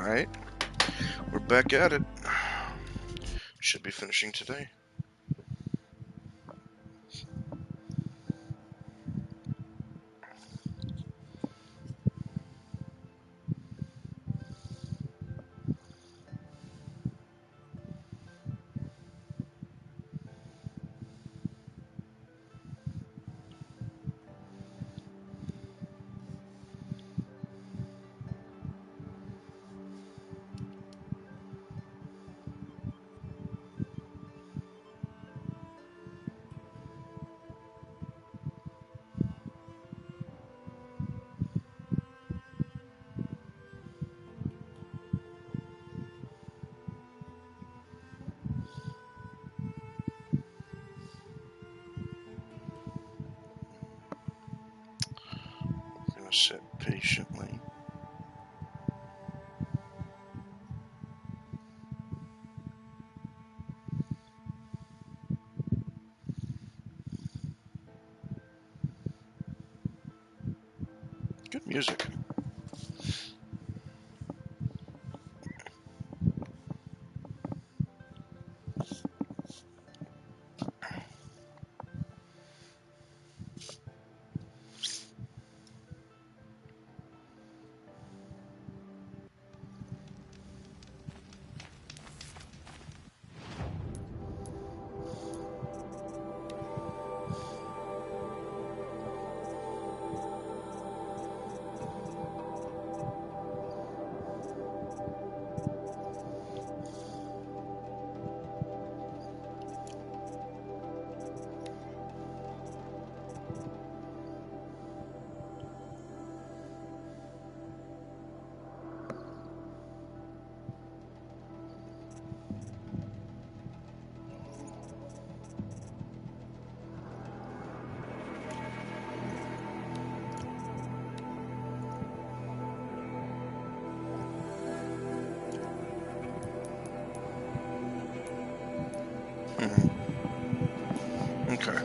Alright, we're back at it. Should be finishing today. I'm gonna sit patiently. Good music. Okay.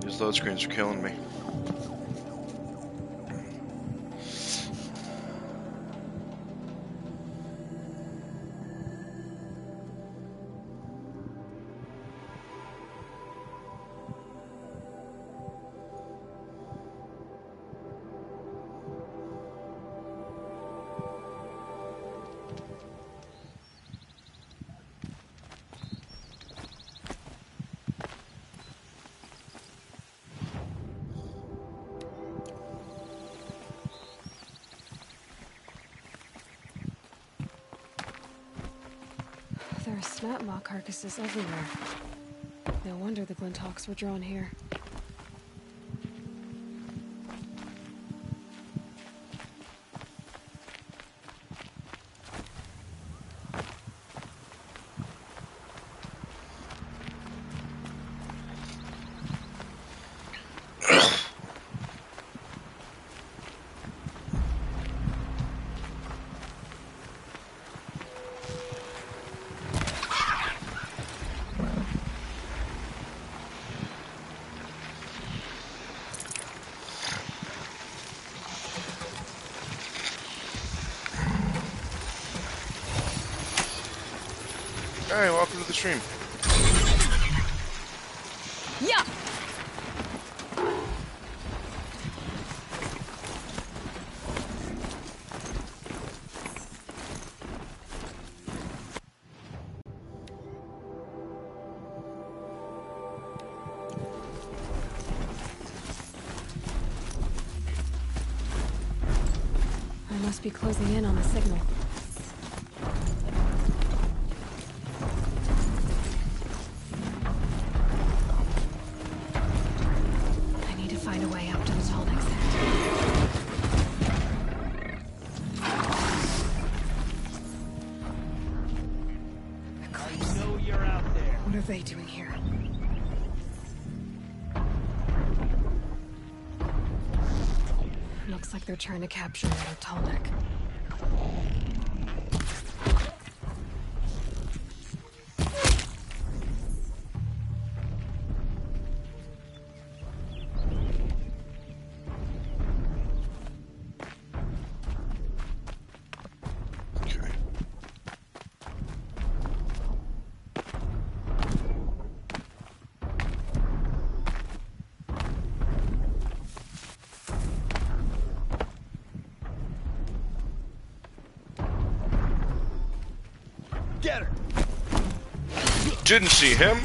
These load screens are killing me. There are snapmaw carcasses everywhere. No wonder the Glinthawks were drawn here. Hey, welcome to the stream. Yeah. must be closing in on the signal. I need to find a way up to the Tallneck's head. I know you're out there. What are they doing here? Looks like they're trying to capture another Tallneck. Okay. Get her! Didn't see him.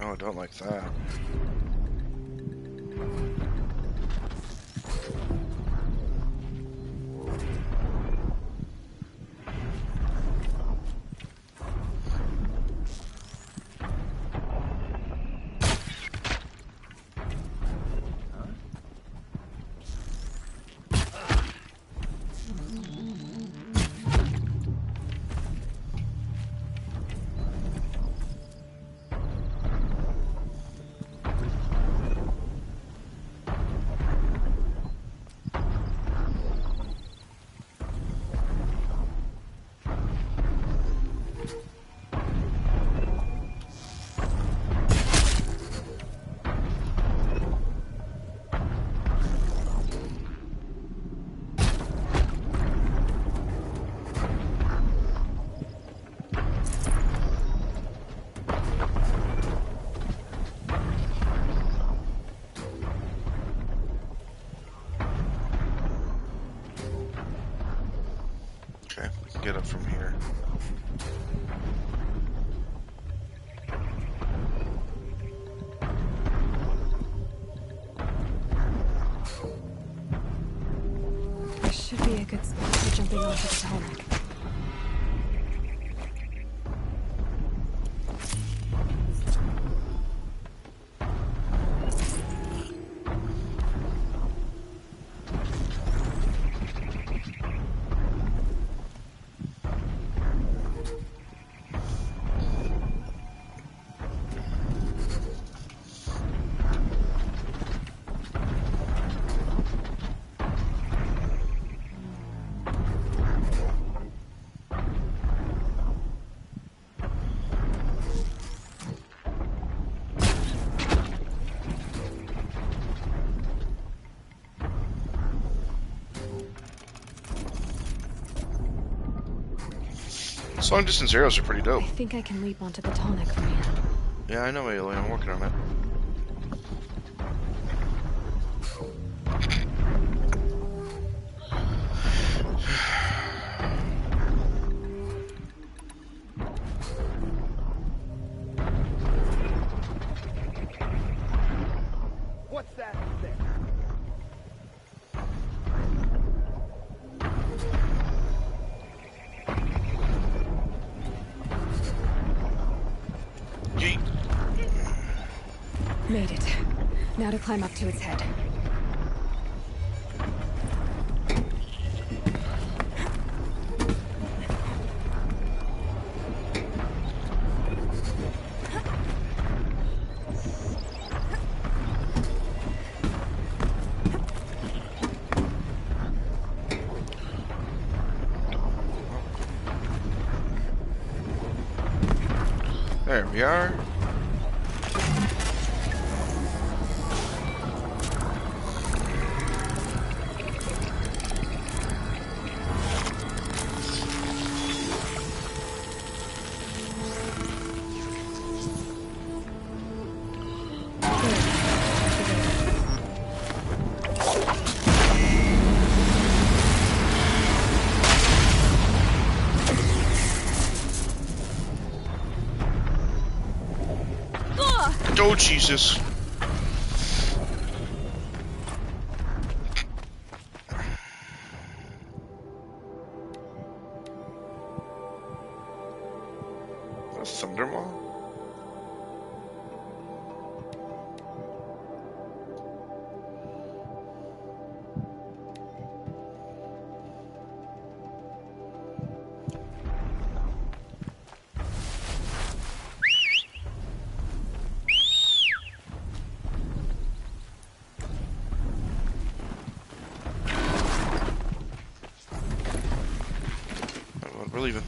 Oh, I don't like that. Okay, we can get up from here. This should be a good spot for jumping onto the Tallneck. Long distance arrows are pretty dope. I think I can leap onto the Tallneck from here. Yeah, I know, Ailey. I'm working on it. What's that there? Yeet. Made it. Now to climb up to its head. There we are. Oh, Jesus. A Thundermaw? We're leaving.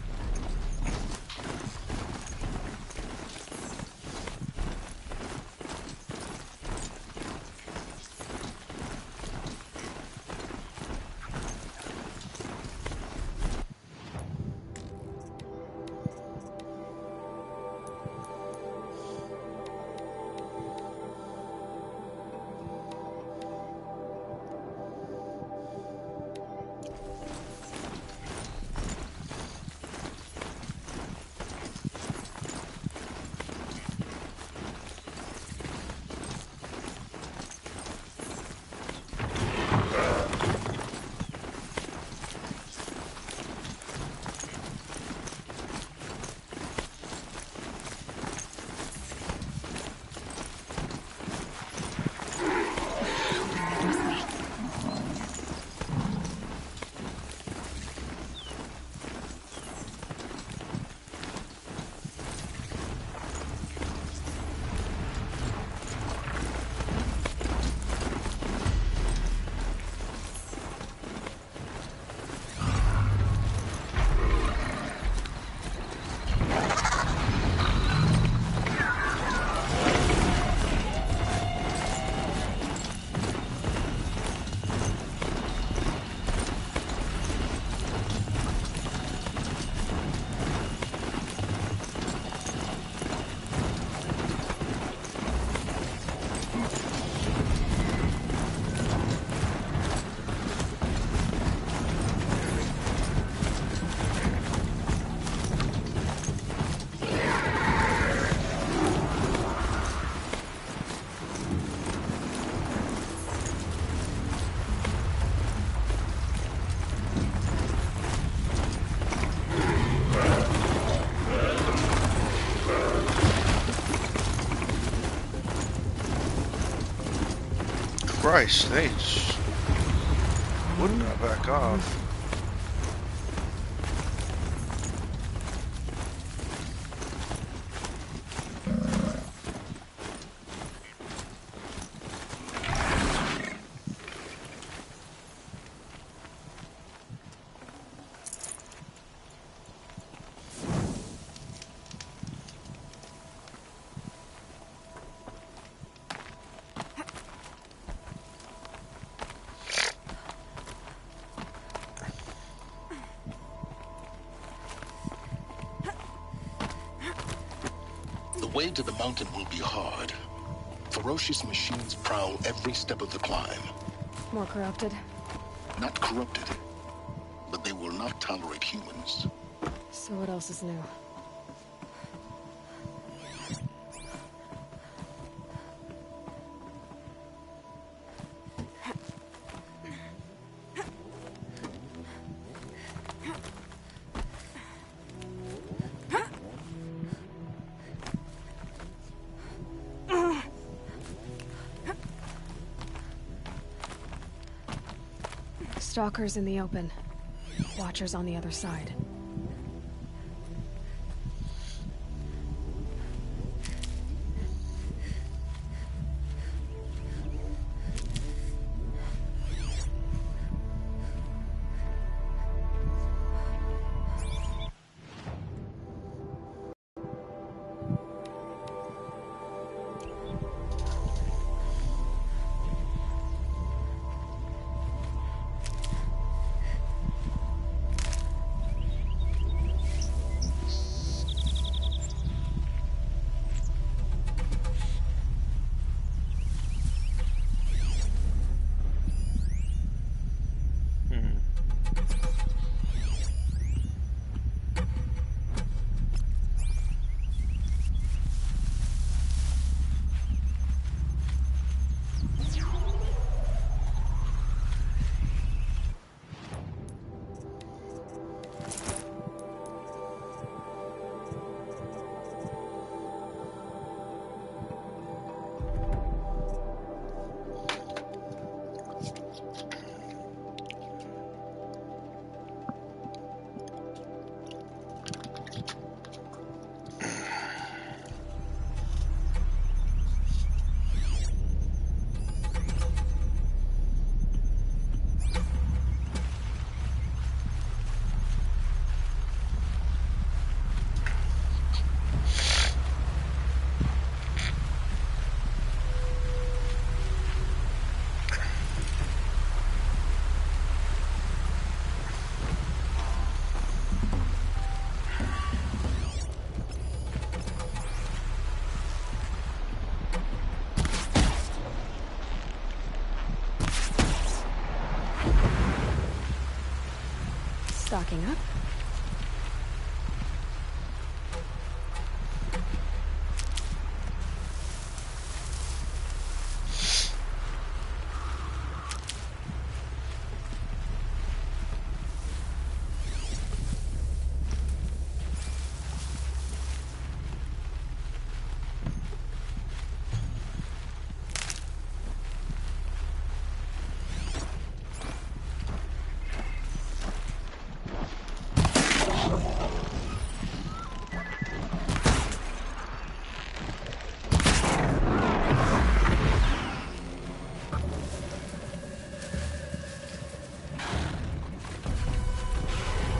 Christ, they just would not back off. The way to the mountain will be hard. Ferocious machines prowl every step of the climb. More corrupted? Not corrupted, but they will not tolerate humans. So what else is new? Stalkers in the open. Watchers on the other side. stocking up.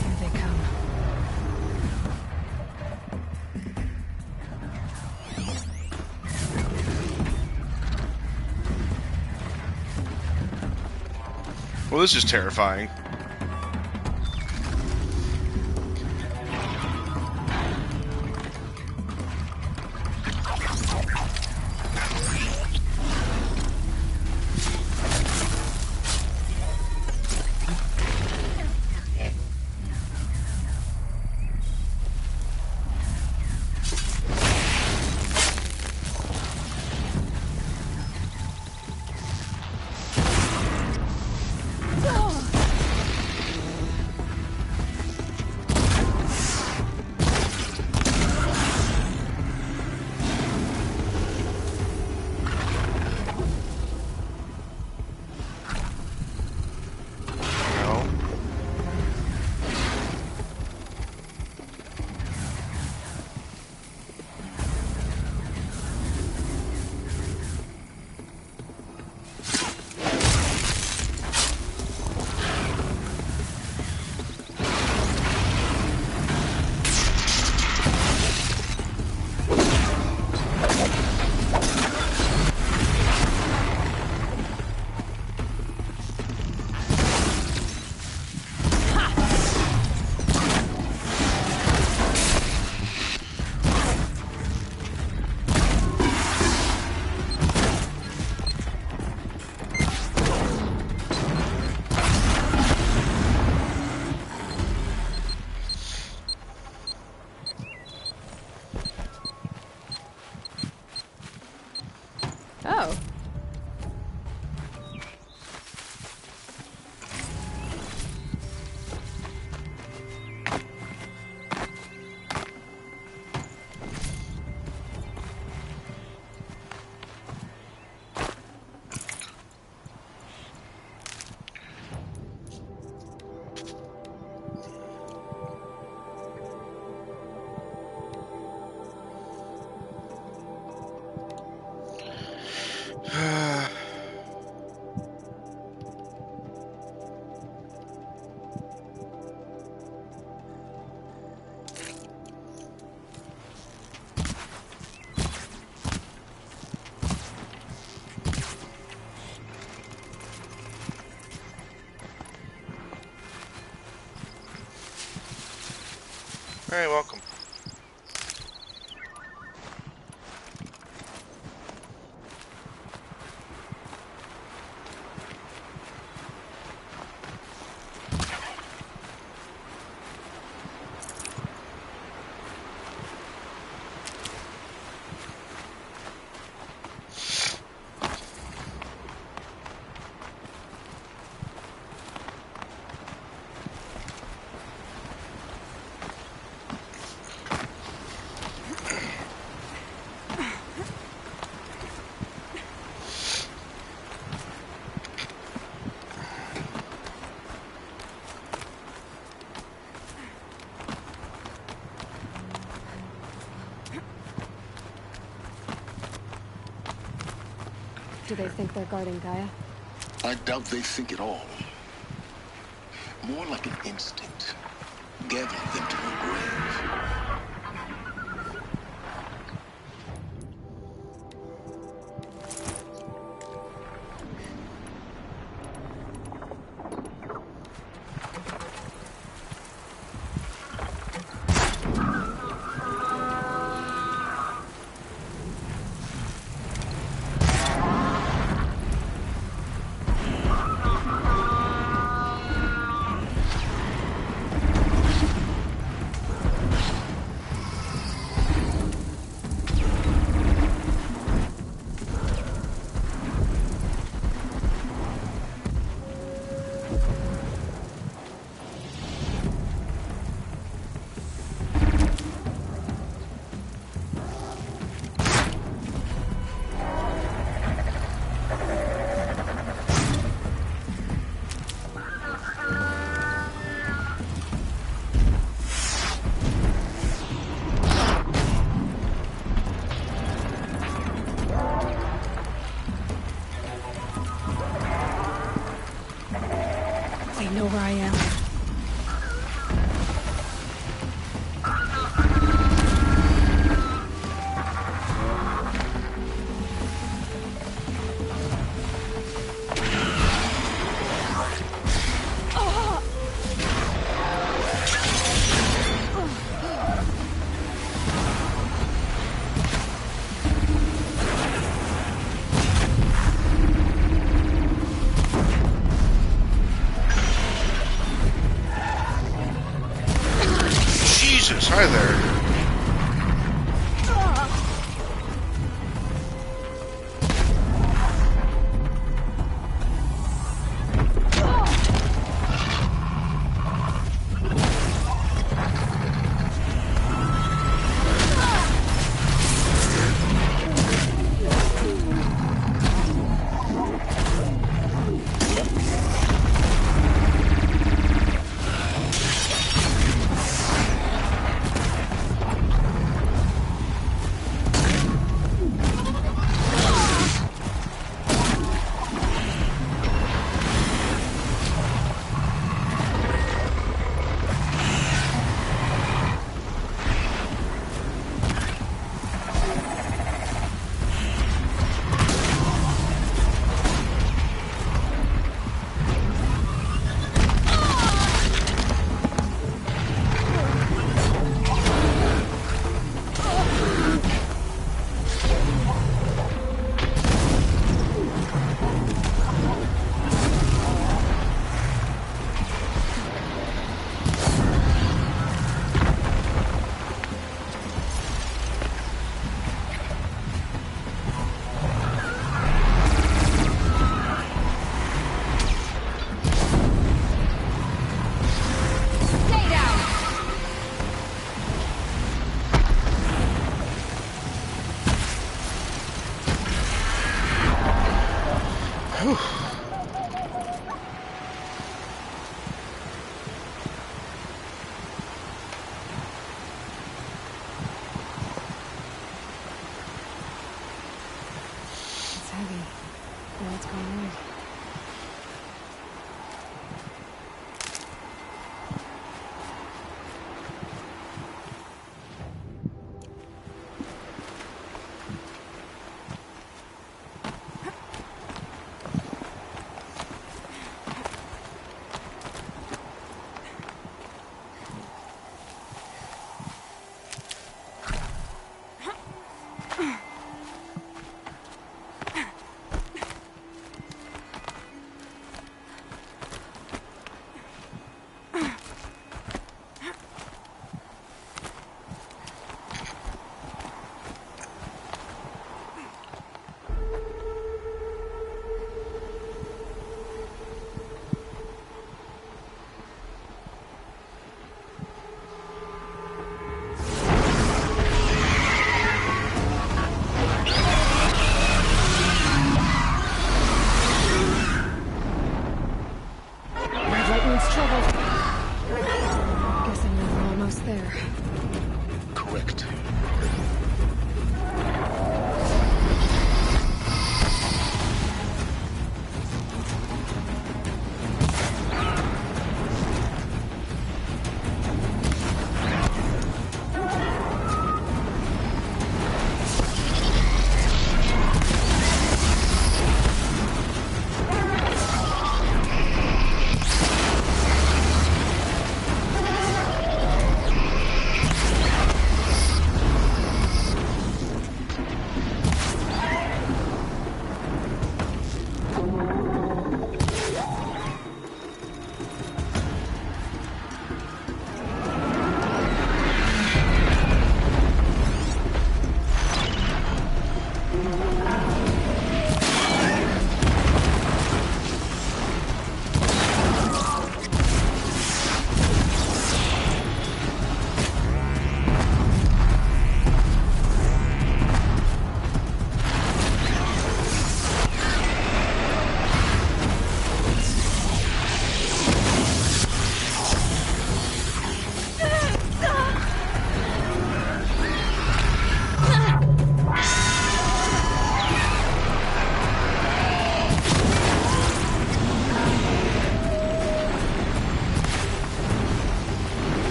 Here they come. Well, this is terrifying. No. Oh. Alright, welcome. Do they think they're guarding Gaia? I doubt they think at all. More like an instinct. Gathering them to her grave. They know where I am. Jesus, hi there.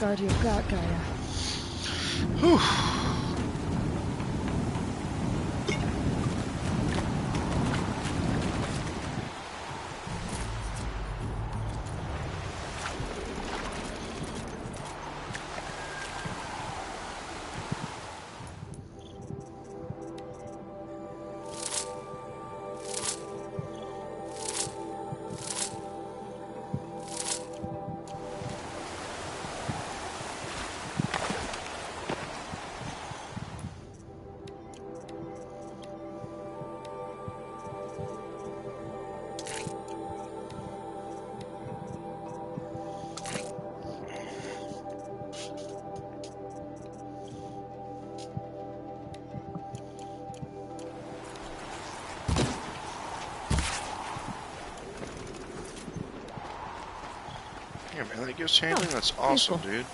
guard you've got, Gaia. Whew. Yeah, man, that gives handling. That's awesome, cool. dude.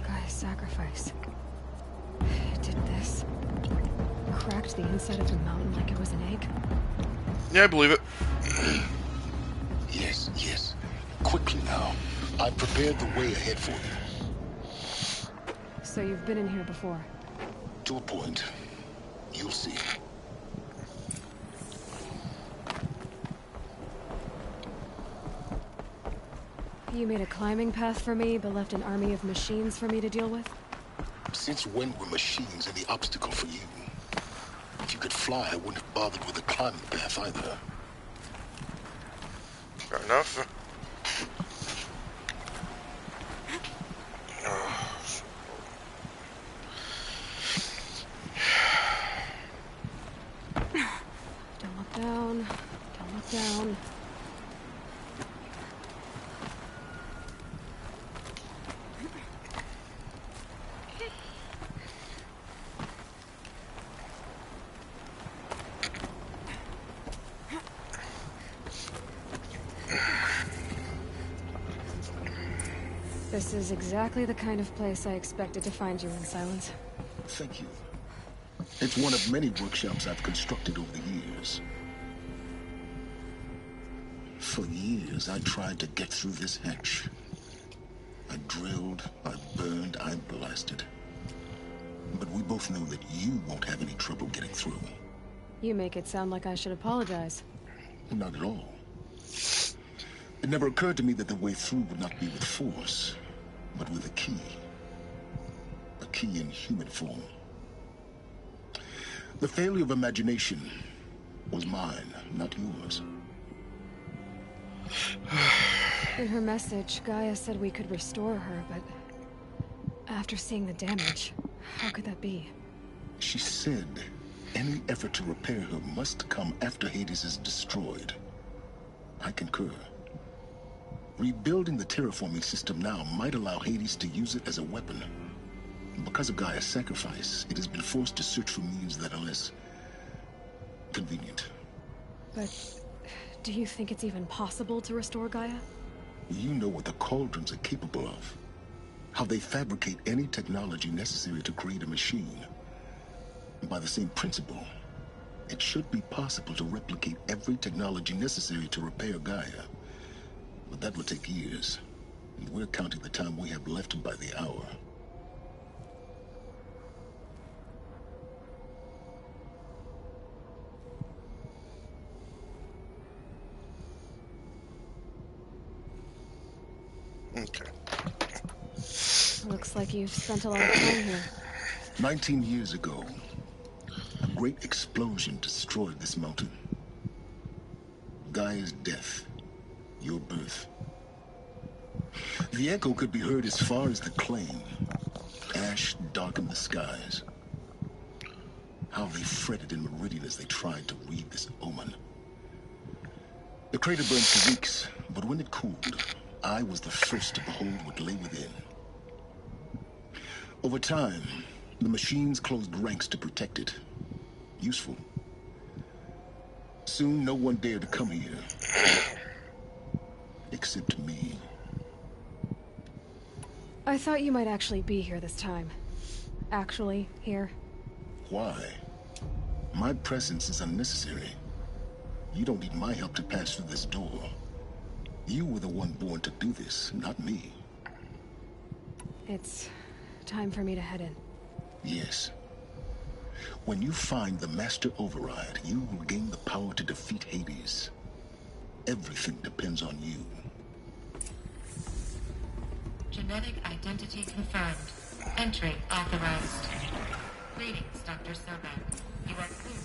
Gaia's sacrifice. It did this. Cracked the inside of the mountain like it was an egg. Yeah, I believe it. Yes, yes. Quickly now. I've prepared the way ahead for you. So you've been in here before? To a point. You'll see. You made a climbing path for me, but left an army of machines for me to deal with? Since when were machines any obstacle for you? If you could fly, I wouldn't have bothered with the climbing path either. Fair enough. Don't look down. Don't look down. This is exactly the kind of place I expected to find you in, Silence. Thank you. It's one of many workshops I've constructed over the years. For years, I tried to get through this hatch. I drilled, I burned, I blasted. But we both know that you won't have any trouble getting through. You make it sound like I should apologize. Not at all. It never occurred to me that the way through would not be with force, but with a key. A key in human form. The failure of imagination was mine, not yours. In her message, Gaia said we could restore her, but after seeing the damage, how could that be? She said any effort to repair her must come after Hades is destroyed. I concur. Rebuilding the terraforming system now might allow Hades to use it as a weapon. Because of Gaia's sacrifice, it has been forced to search for means that are less convenient. But do you think it's even possible to restore Gaia? You know what the Cauldrons are capable of. How they fabricate any technology necessary to create a machine. By the same principle, it should be possible to replicate every technology necessary to repair Gaia. But that will take years. And we're counting the time we have left by the hour. Okay. Looks like you've spent a lot of time here. 19 years ago, great explosion destroyed this mountain. Gaia's death, your birth. The echo could be heard as far as the claim. Ash darkened the skies. How they fretted in Meridian as they tried to read this omen. The crater burned for weeks, but when it cooled, I was the first to behold what lay within. Over time, the machines closed ranks to protect it. Useful. Soon, no one dared to come here. Except me. I thought you might actually be here this time. Actually, here. Why? My presence is unnecessary. You don't need my help to pass through this door. You were the one born to do this, not me. It's time for me to head in. Yes. When you find the Master Override, you will gain the power to defeat Hades. Everything depends on you. Genetic identity confirmed. Entry authorized. Greetings, Dr. Sobek. You are clear.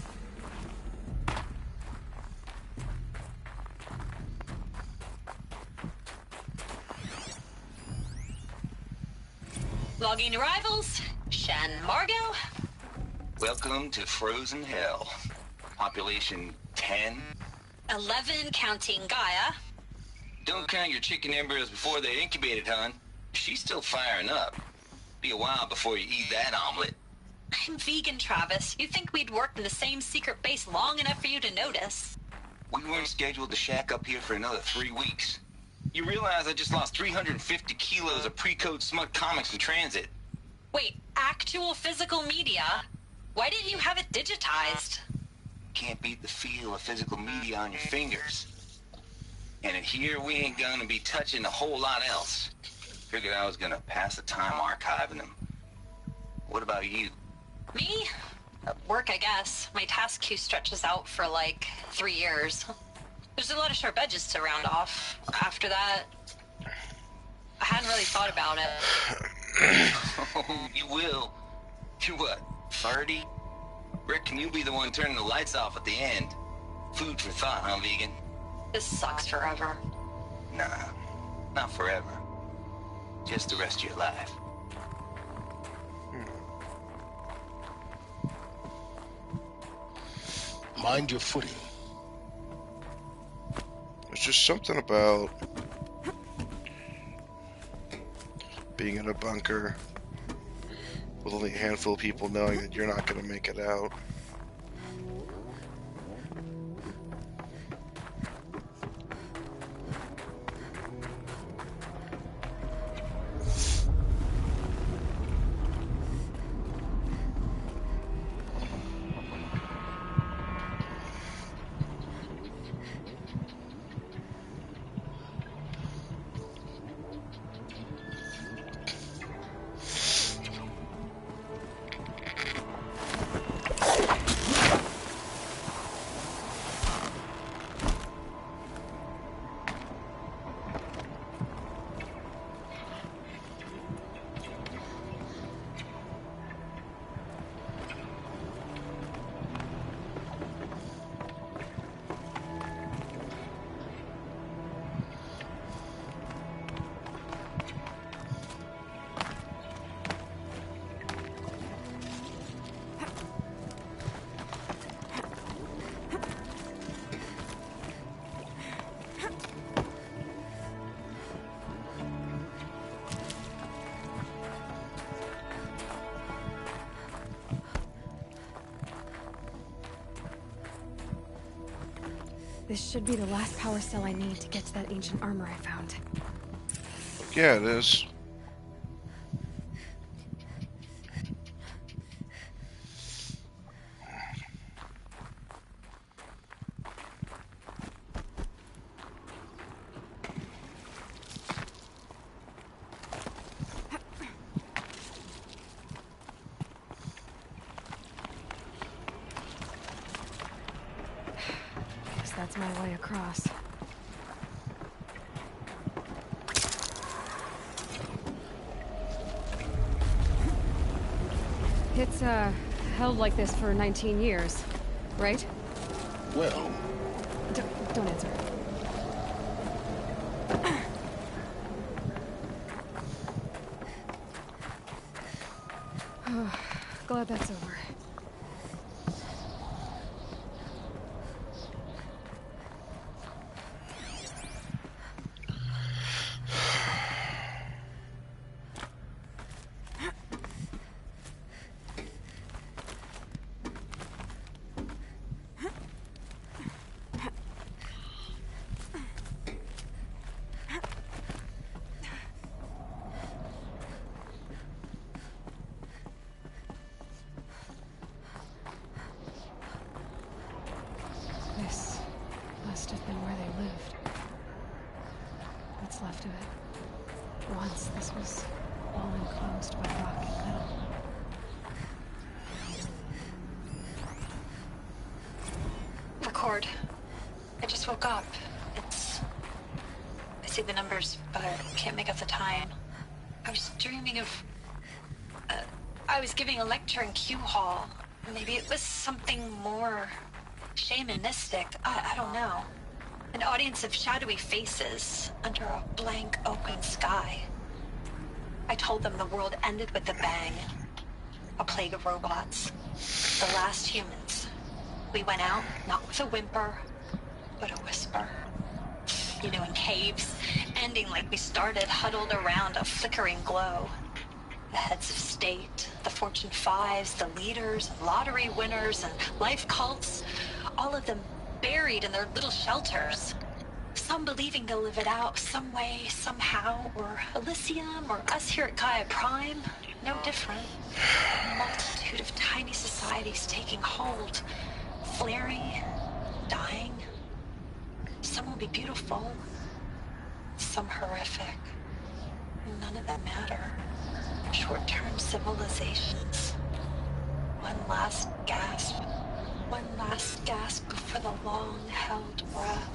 Logging arrivals. Shan Margot. Welcome to Frozen Hell. Population 10. 11 counting Gaia. Don't count your chicken embryos before they're incubated, hon. She's still firing up. Be a while before you eat that omelet. I'm vegan, Travis. You'd think we'd worked in the same secret base long enough for you to notice. We weren't scheduled to shack up here for another 3 weeks. You realize I just lost 350 kilos of pre-code smut comics in transit. Wait, actual physical media? Why didn't you have it digitized? Can't beat the feel of physical media on your fingers. And in here, we ain't gonna be touching a whole lot else. Figured I was gonna pass the time archiving them. What about you? Me? Work, I guess. My task queue stretches out for like 3 years. There's a lot of sharp edges to round off. After that, I hadn't really thought about it. Oh, you will. You're what, 30? Reckon you'll be the one turning the lights off at the end. Food for thought, huh, vegan? This sucks forever. Nah, not forever. Just the rest of your life. Mind your footing. There's just something about being in a bunker with only a handful of people knowing that you're not going to make it out. This should be the last power cell I need to get to that ancient armor I found. Yeah, it is. Guess that's my way across. It's held like this for 19 years, right? Well, Don't answer. Glad that's over. This must have been where they lived. What's left of it. Once this was all enclosed by rock and metal. Record. I just woke up. I see the numbers, but I can't make out the time. I was dreaming of... I was giving a lecture in Q Hall. Maybe it was something more shamanistic. I don't know. An audience of shadowy faces under a blank open sky. I told them the world ended with a bang. A plague of robots. The last humans. We went out, not with a whimper, but a whisper. You know, in caves, ending like we started, huddled around a flickering glow. The heads of state, the Fortune 5s, the leaders, lottery winners, and life cults, all of them buried in their little shelters. Some believing they'll live it out some way, somehow, or Elysium, or us here at Gaia Prime. No different. A multitude of tiny societies taking hold, flaring, dying. Some will be beautiful, some horrific. None of them matter. Short-term civilizations. One last gasp. One last gasp before the long-held breath.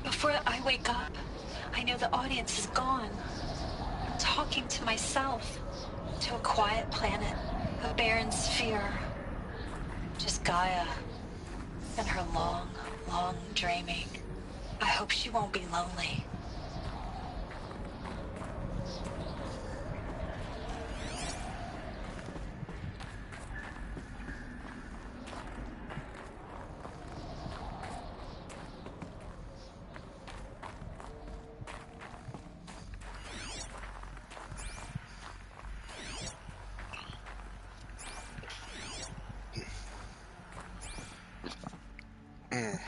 Before I wake up, I know the audience is gone. I'm talking to myself. To a quiet planet, a barren sphere. Just Gaia. And her long, long dreaming. I hope she won't be lonely.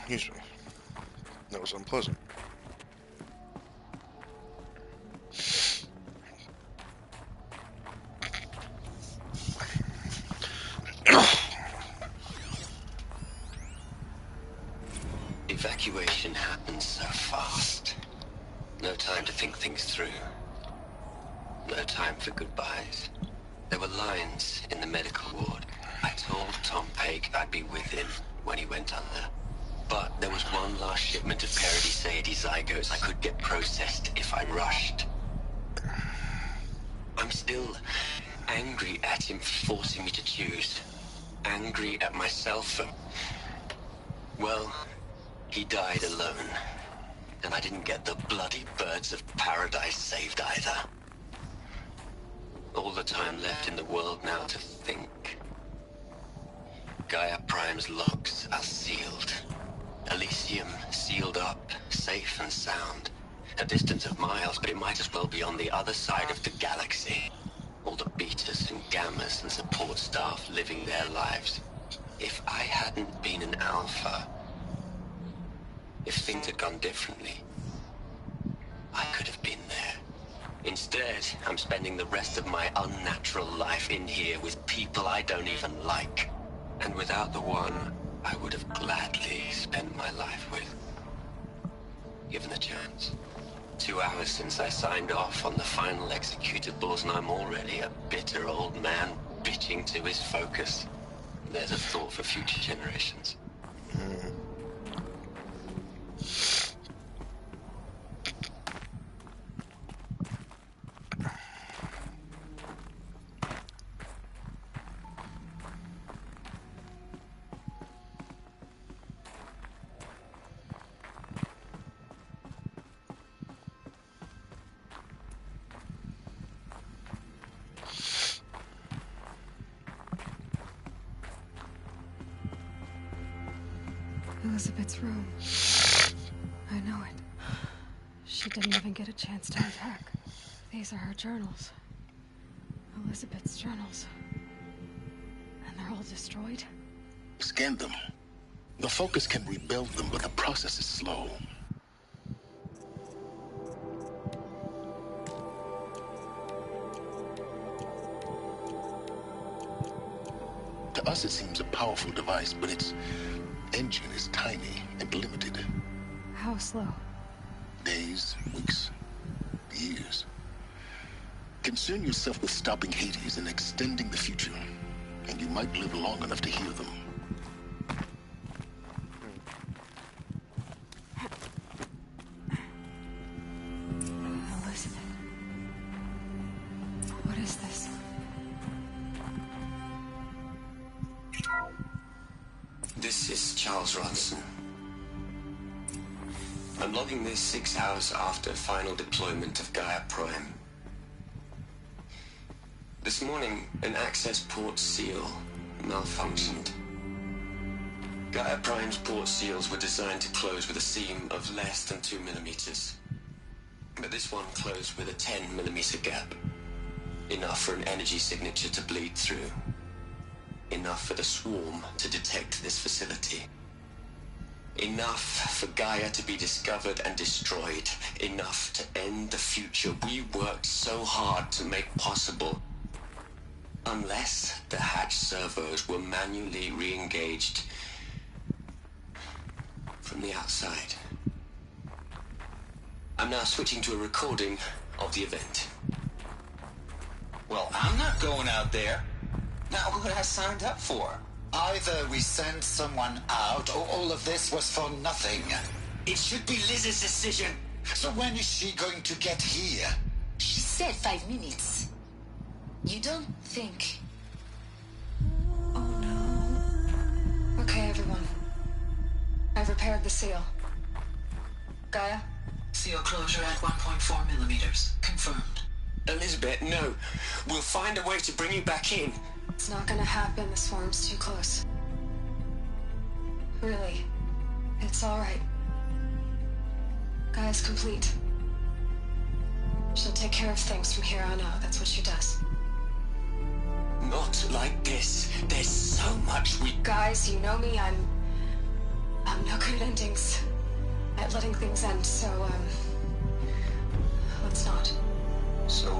Excuse me. That was unpleasant. Evacuation happens so fast. No time to think things through. No time for goodbyes. There were lines in the medical ward. I told Tom Paige I'd be with him when he went under. But there was one last shipment of Paradiseidae zygotes I could get processed if I rushed. I'm still angry at him for forcing me to choose. Angry at myself for... Well, he died alone. And I didn't get the bloody birds of paradise saved either. All the time left in the world now to think. Gaia Prime's locks are sealed. Elysium sealed up, safe and sound. A distance of miles, but it might as well be on the other side of the galaxy. All the betas and gammas and support staff living their lives. If I hadn't been an alpha, if things had gone differently, I could have been there. Instead, I'm spending the rest of my unnatural life in here with people I don't even like. And without the one I would have gladly spent my life with. Given the chance. 2 hours since I signed off on the final executables, and I'm already a bitter old man bitching to his focus. There's a thought for future generations. Elizabeth's room. I know it. She didn't even get a chance to unpack. These are her journals. Elizabeth's journals. And they're all destroyed? Scan them. The Focus can rebuild them, but the process is slow. To us, it seems a powerful device, but its engine is tiny and limited. How slow? Days, weeks, years. Concern yourself with stopping Hades and extending the future, and you might live long enough to hear them. Elizabeth. What is this? This is Charles Ronson. I'm logging this 6 hours after final deployment of Gaia Prime. This morning, an access port seal malfunctioned. Gaia Prime's port seals were designed to close with a seam of less than 2 millimeters. But this one closed with a 10 millimeter gap. Enough for an energy signature to bleed through. Enough for the swarm to detect this facility. Enough for Gaia to be discovered and destroyed. Enough to end the future we worked so hard to make possible. Unless the hatch servos were manually re-engaged from the outside. I'm now switching to a recording of the event. Well, I'm not going out there. Not what I signed up for. Either we send someone out, or all of this was for nothing. It should be Liz's decision. So when is she going to get here? She said 5 minutes. You don't think... Oh no. Okay, everyone. I've repaired the seal. Gaia? Seal closure at 1.4 millimeters. Confirmed. Elizabeth, no. We'll find a way to bring you back in. It's not gonna happen. The swarm's too close. Really. It's alright. Gaia's complete. She'll take care of things from here on out. That's what she does. Not like this. There's so much we... Guys, you know me. I'm no good at endings. At letting things end, so, let's not. So,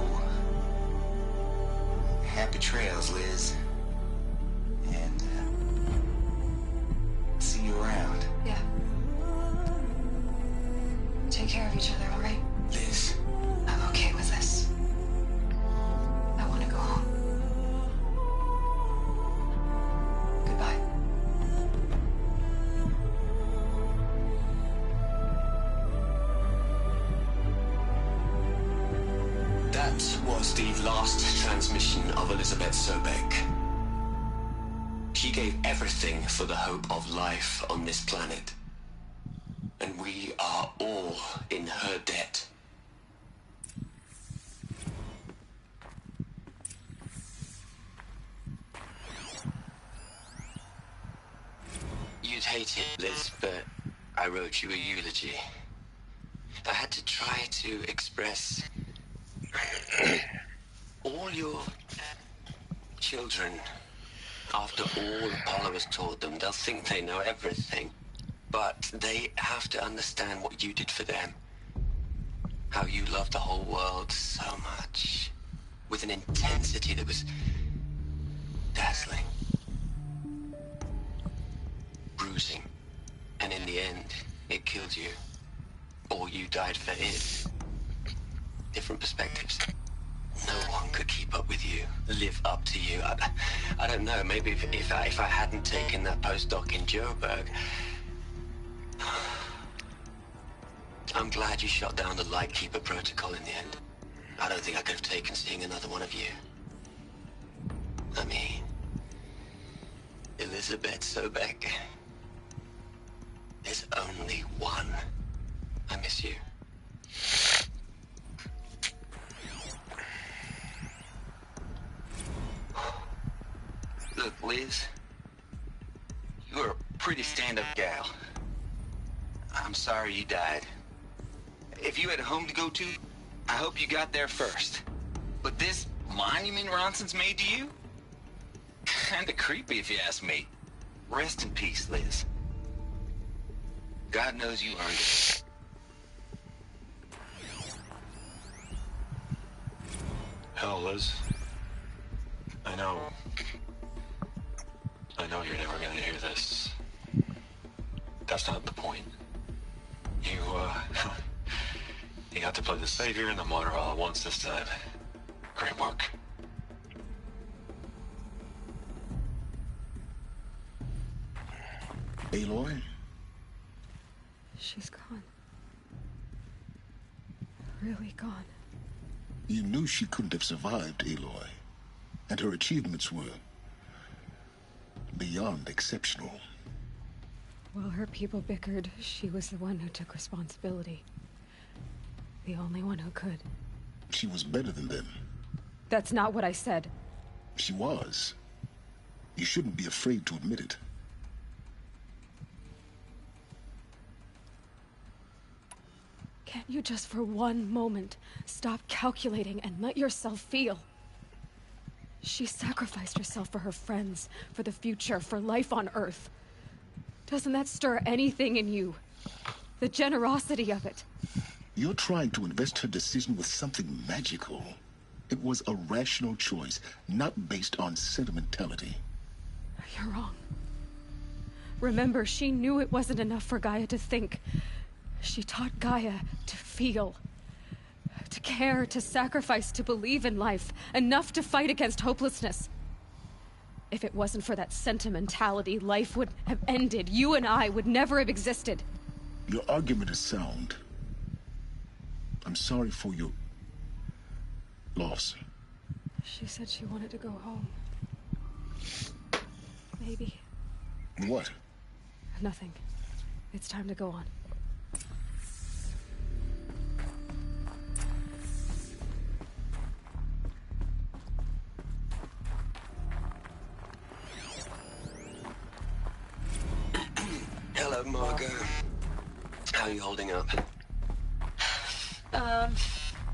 happy trails, Liz. And, see you around. Yeah. Take care of each other, alright? Liz. I'm okay with this. I want to go home. Goodbye. That was the last transmission of Elizabeth Sobeck. She gave everything for the hope of life on this planet. And we are all in her debt. You'd hate it, Liz, but I wrote you a eulogy. I had to try to express all your children. After all Apollo has taught them, they'll think they know everything. But they have to understand what you did for them. How you loved the whole world so much. With an intensity that was dazzling. Bruising. And in the end, it killed you. Or you died for it. Different perspectives. No one could keep up with you, live up to you. I don't know, maybe if I hadn't taken that postdoc in Joburg. I'm glad you shot down the Lightkeeper protocol in the end. I don't think I could have taken seeing another one of you. I mean, Elizabeth Sobeck. There's only one. I miss you. Look, Liz. You're a pretty stand-up gal. I'm sorry you died. If you had a home to go to, I hope you got there first. But this monument Ronson's made to you? Kinda creepy if you ask me. Rest in peace, Liz. God knows you earned it. Hell, Liz. I know you're never gonna hear this. That's not the point. You got to play the savior and the martyr all at once this time. Great work. Aloy? She's gone. Really gone. You knew she couldn't have survived, Aloy. And her achievements were beyond exceptional. While her people bickered, she was the one who took responsibility. The only one who could. She was better than them. That's not what I said. She was. You shouldn't be afraid to admit it. Can't you just for one moment stop calculating and let yourself feel? She sacrificed herself for her friends, for the future, for life on Earth. Doesn't that stir anything in you? The generosity of it. You're trying to invest her decision with something magical. It was a rational choice, not based on sentimentality. You're wrong. Remember, she knew it wasn't enough for Gaia to think. She taught Gaia to feel. To care, to sacrifice, to believe in life. Enough to fight against hopelessness. If it wasn't for that sentimentality, life would have ended. You and I would never have existed. Your argument is sound. I'm sorry for your loss. She said she wanted to go home. Maybe. What? Nothing. It's time to go on. Hello, Margot. How are you holding up?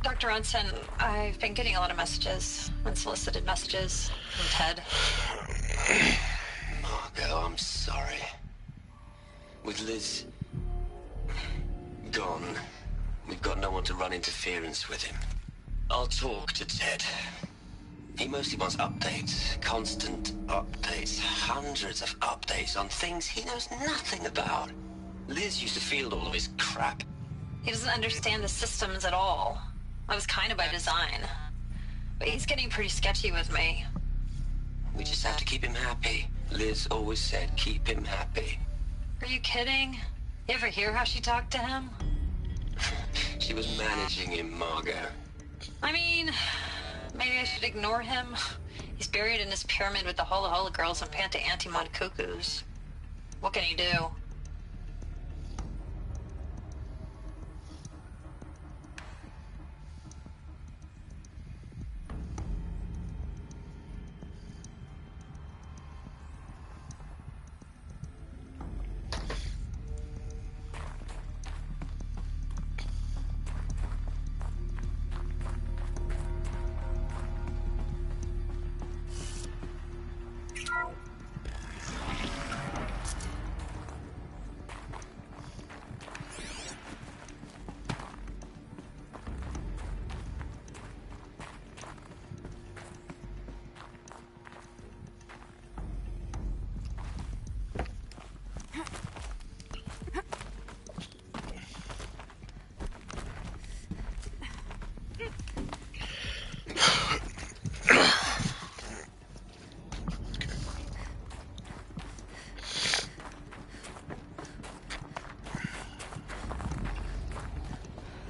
Dr. Ronson, I've been getting a lot of messages, unsolicited messages from Ted. Margot, I'm sorry. With Liz gone, we've got no one to run interference with him. I'll talk to Ted. He mostly wants updates, constant updates, hundreds of updates on things he knows nothing about. Liz used to field all of his crap. He doesn't understand the systems at all. That was kind of by design. But he's getting pretty sketchy with me. We just have to keep him happy. Liz always said keep him happy. Are you kidding? You ever hear how she talked to him? She was managing him, Margot. I mean, maybe I should ignore him. He's buried in his pyramid with the Hola Hola girls and Panta Antimon cuckoos. What can he do?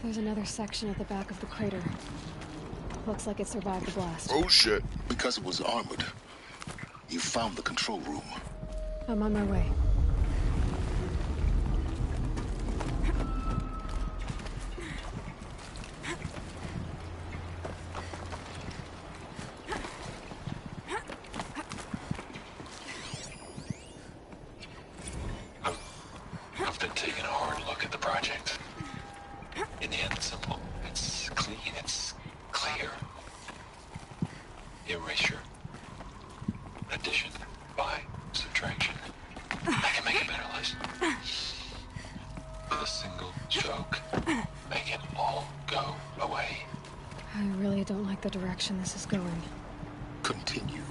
There's another section at the back of the crater. Looks like it survived the blast. Oh shit. Because it was armored. You found the control room. I'm on my way. I've been taking a hard look at erasure, addition, by subtraction. I can make a better list. With a single stroke, make it all go away. I really don't like the direction this is going. Continue.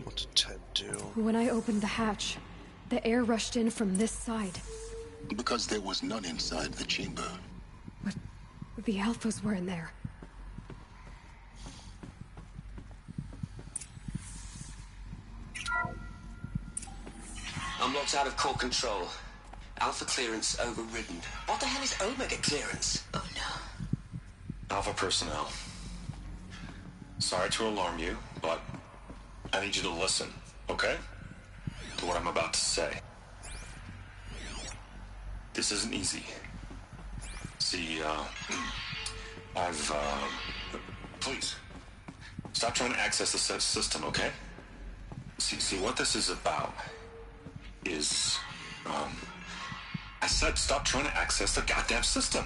What did Ted do? When I opened the hatch, the air rushed in from this side. Because there was none inside the chamber. But the Alphas were in there. I'm locked out of core control. Alpha clearance overridden. What the hell is Omega clearance? Oh no. Alpha personnel. Sorry to alarm you, but I need you to listen, okay? To what I'm about to say. This isn't easy. See, please, stop trying to access the system, okay? See, what this is about is, I said stop trying to access the goddamn system.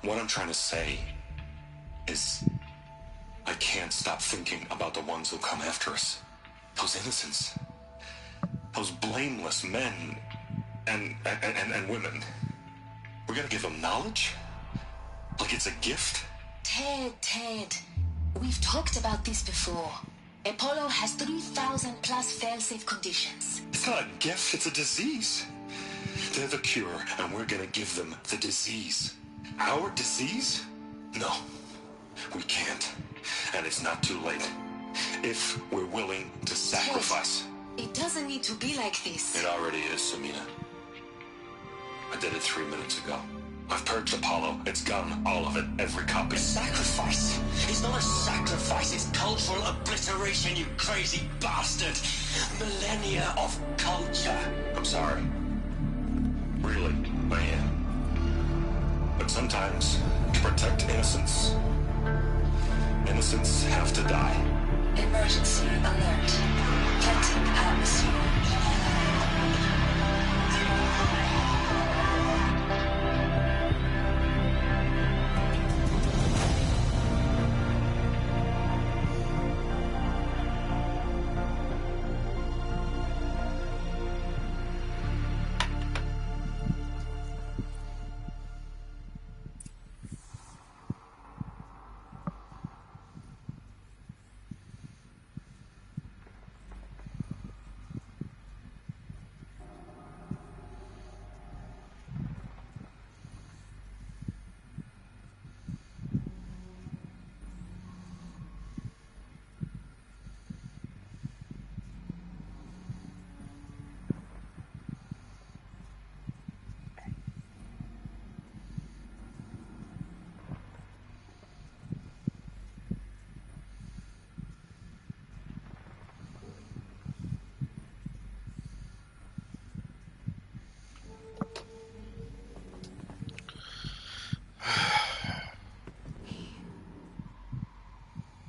What I'm trying to say is, I can't stop thinking about the ones who come after us. Those innocents. Those blameless men and women. We're gonna give them knowledge? Like it's a gift? Ted. We've talked about this before. Apollo has 3,000 plus fail-safe conditions. It's not a gift, it's a disease. They're the cure, and we're gonna give them the disease. Our disease? No, we can't. And it's not too late. If we're willing to sacrifice. It doesn't need to be like this. It already is, Samina. I did it 3 minutes ago. I've purged Apollo. It's gone. All of it. Every copy. Sacrifice? It's not a sacrifice. It's cultural obliteration, you crazy bastard. Millennia of culture. I'm sorry. Really, I am. But sometimes, to protect innocence, innocents have to die. Emergency alert. Planting atmosphere.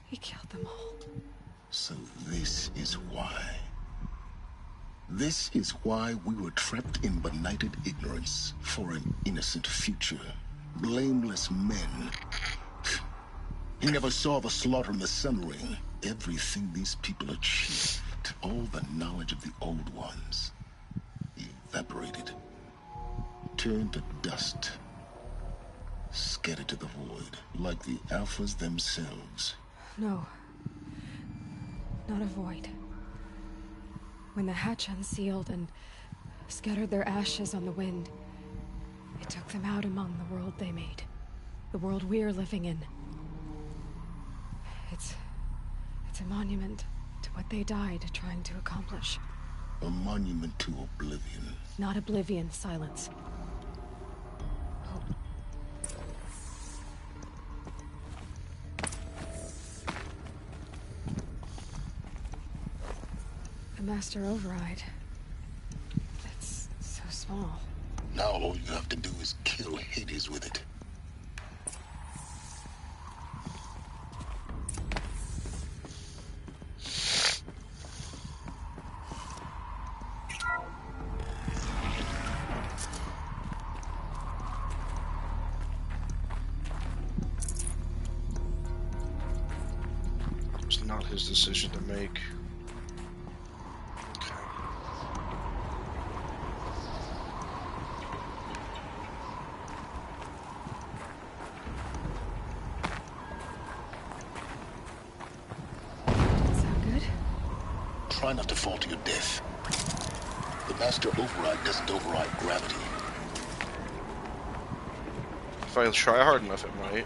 He killed them all. So this is why. This is why we were trapped in benighted ignorance for an innocent future. Blameless men. He never saw the slaughter and the summering. Everything these people achieved, all the knowledge of the old ones, evaporated, turned to dust, scattered to the void, like the Alphas themselves. No. Not a void. When the hatch unsealed and scattered their ashes on the wind, it took them out among the world they made. The world we're living in. It's a monument to what they died trying to accomplish. A monument to oblivion. Not oblivion, Silence. Master Override. It's so small. Now all you have to do is kill Hades with it. It's not his decision to make. Try not to fall to your death. The Master Override doesn't override gravity. If I try hard enough, it might.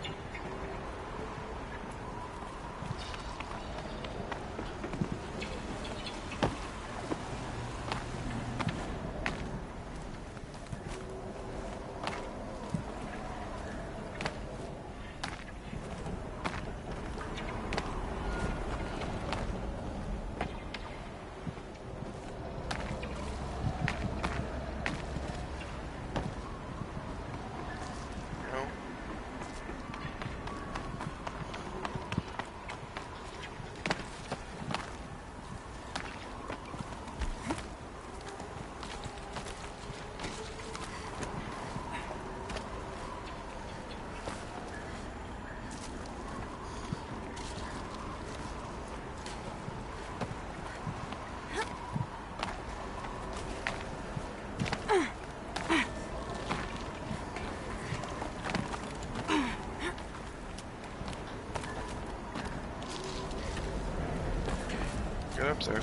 Get up there.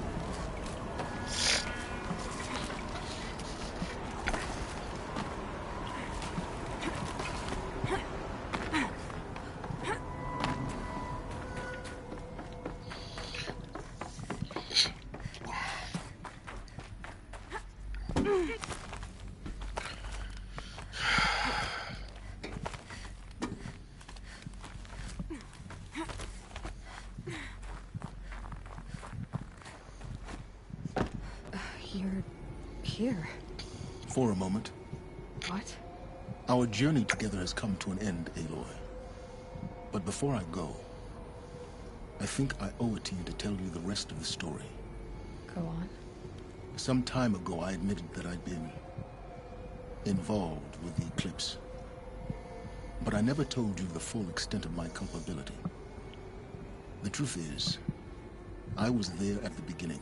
You're here. For a moment. What? Our journey together has come to an end, Aloy. But before I go, I think I owe it to you to tell you the rest of the story. Go on. Some time ago, I admitted that I'd been involved with the Eclipse. But I never told you the full extent of my culpability. The truth is, I was there at the beginning.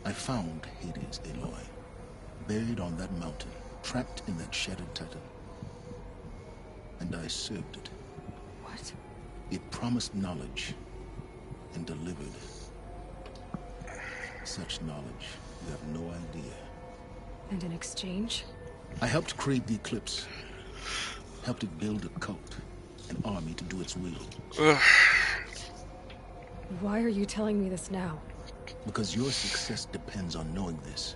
I found Hades, Aloy, buried on that mountain, trapped in that shattered titan. And I served it. What? It promised knowledge and delivered such knowledge you have no idea. And in exchange? I helped create the Eclipse. Helped it build a cult, an army to do its will. Why are you telling me this now? Because your success depends on knowing this.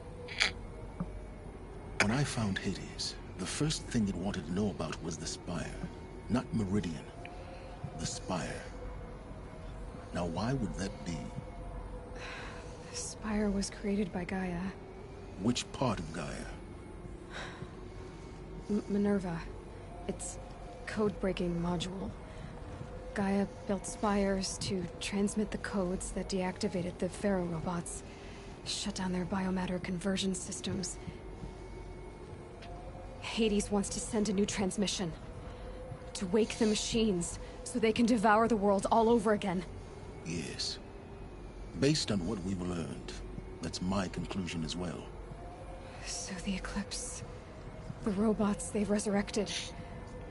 When I found Hades, the first thing it wanted to know about was the Spire. Not Meridian. The Spire. Now why would that be? The Spire was created by Gaia. Which part of Gaia? Minerva. It's code-breaking module. Gaia built spires to transmit the codes that deactivated the Pharaoh robots, shut down their biomatter conversion systems. Hades wants to send a new transmission to wake the machines so they can devour the world all over again. Yes. Based on what we've learned, that's my conclusion as well. So the Eclipse, the robots they've resurrected,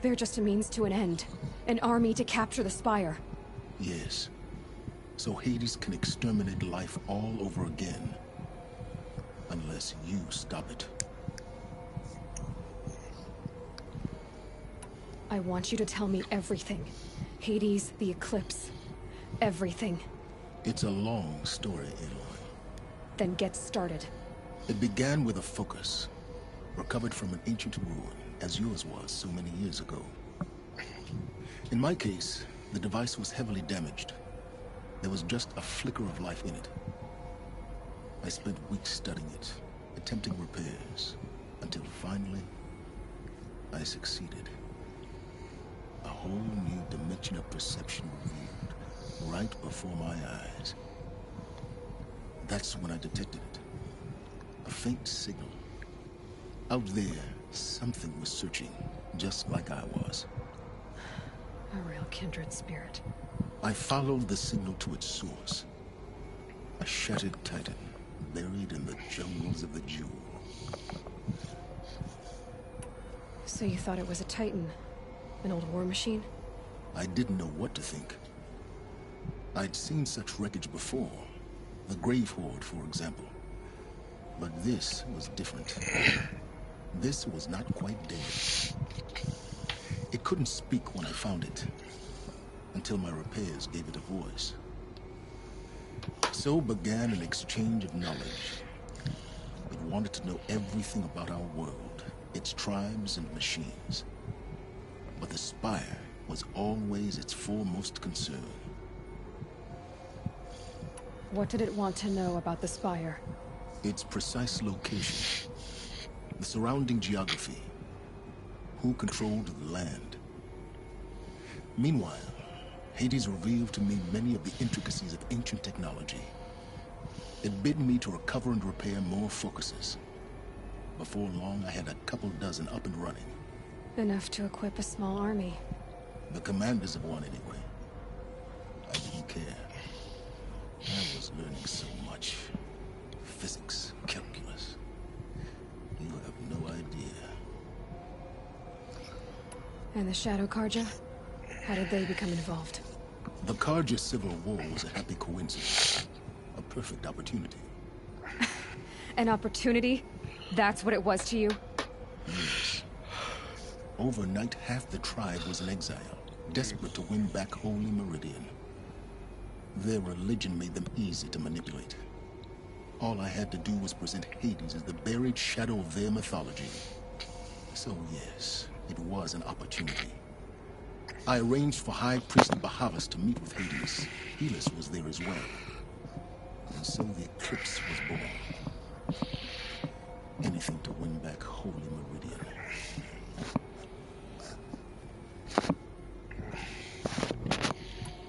they're just a means to an end. An army to capture the Spire. Yes. So Hades can exterminate life all over again. Unless you stop it. I want you to tell me everything. Hades, the Eclipse, everything. It's a long story, Aloy. Then get started. It began with a focus, recovered from an ancient ruin, as yours was so many years ago. In my case, the device was heavily damaged. There was just a flicker of life in it. I spent weeks studying it, attempting repairs, until finally, I succeeded. A whole new dimension of perception revealed right before my eyes. That's when I detected it. A faint signal. Out there, something was searching, just like I was. A real kindred spirit. I followed the signal to its source. A shattered titan, buried in the jungles of the Jewel. So you thought it was a Titan? An old war machine? I didn't know what to think. I'd seen such wreckage before. The Grave Horde, for example. But this was different. This was not quite dead. It couldn't speak when I found it, until my repairs gave it a voice. So began an exchange of knowledge. It wanted to know everything about our world, its tribes and machines. But the Spire was always its foremost concern. What did it want to know about the Spire? Its precise location, the surrounding geography, who controlled the land. Meanwhile, Hades revealed to me many of the intricacies of ancient technology. It bid me to recover and repair more focuses. Before long, I had a couple dozen up and running. Enough to equip a small army. The commanders of one, anyway. I didn't care. I was learning so much. Physics, calculus. You have no idea. And the Shadow Carja? How did they become involved? The Carja Civil War was a happy coincidence. A perfect opportunity. An opportunity? That's what it was to you? Yes. Overnight, half the tribe was in exile, desperate to win back Holy Meridian. Their religion made them easy to manipulate. All I had to do was present Hades as the buried shadow of their mythology. So yes, it was an opportunity. I arranged for High Priest Bahavas to meet with Hades. Helis was there as well. And so the Eclipse was born. Anything to win back Holy Meridian.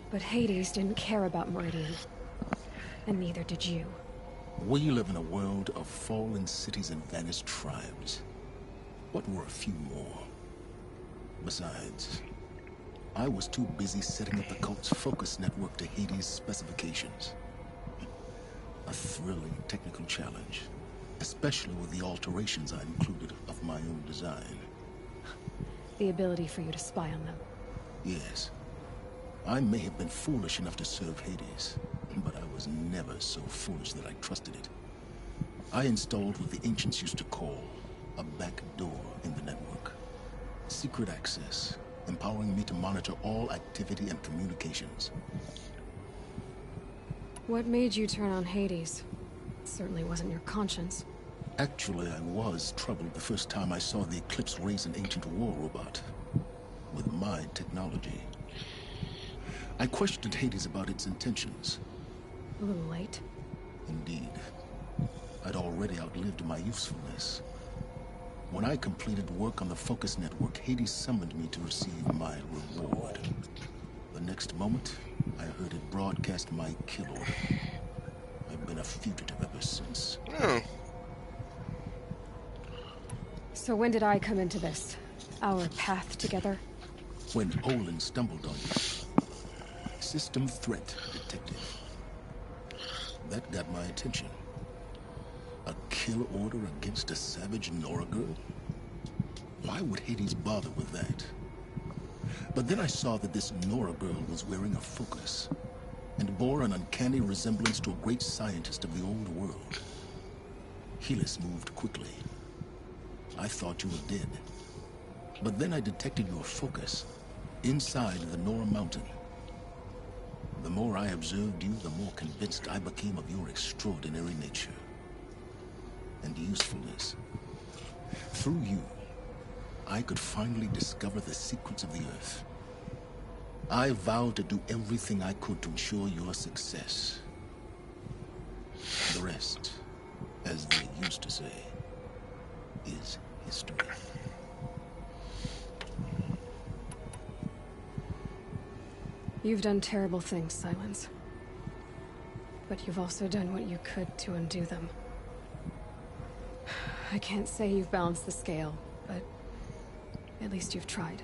But Hades didn't care about Meridian. And neither did you. We live in a world of fallen cities and vanished tribes. What were a few more? Besides, I was too busy setting up the cult's focus network to Hades' specifications. A thrilling technical challenge, especially with the alterations I included of my own design. The ability for you to spy on them. Yes. I may have been foolish enough to serve Hades, but I was never so foolish that I trusted it. I installed what the ancients used to call a back door in the network. Secret access, empowering me to monitor all activity and communications. What made you turn on Hades? It certainly wasn't your conscience. Actually, I was troubled the first time I saw the Eclipse raise an ancient war robot. With my technology. I questioned Hades about its intentions. A little late. Indeed. I'd already outlived my usefulness. When I completed work on the Focus Network, Hades summoned me to receive my reward. The next moment, I heard it broadcast my kill order. I've been a fugitive ever since. Oh. So when did I come into this? Our path together? When Olin stumbled on you. System threat detected. That got my attention. A kill order against a savage Nora girl? Why would Hades bother with that? But then I saw that this Nora girl was wearing a focus, and bore an uncanny resemblance to a great scientist of the old world. Helis moved quickly. I thought you were dead. But then I detected your focus inside the Nora mountain. The more I observed you, the more convinced I became of your extraordinary nature and usefulness. Through you, I could finally discover the secrets of the Earth. I vowed to do everything I could to ensure your success. The rest as they used to say, is history. You've done terrible things, Silence. But you've also done what you could to undo them. I can't say you've balanced the scale, but at least you've tried.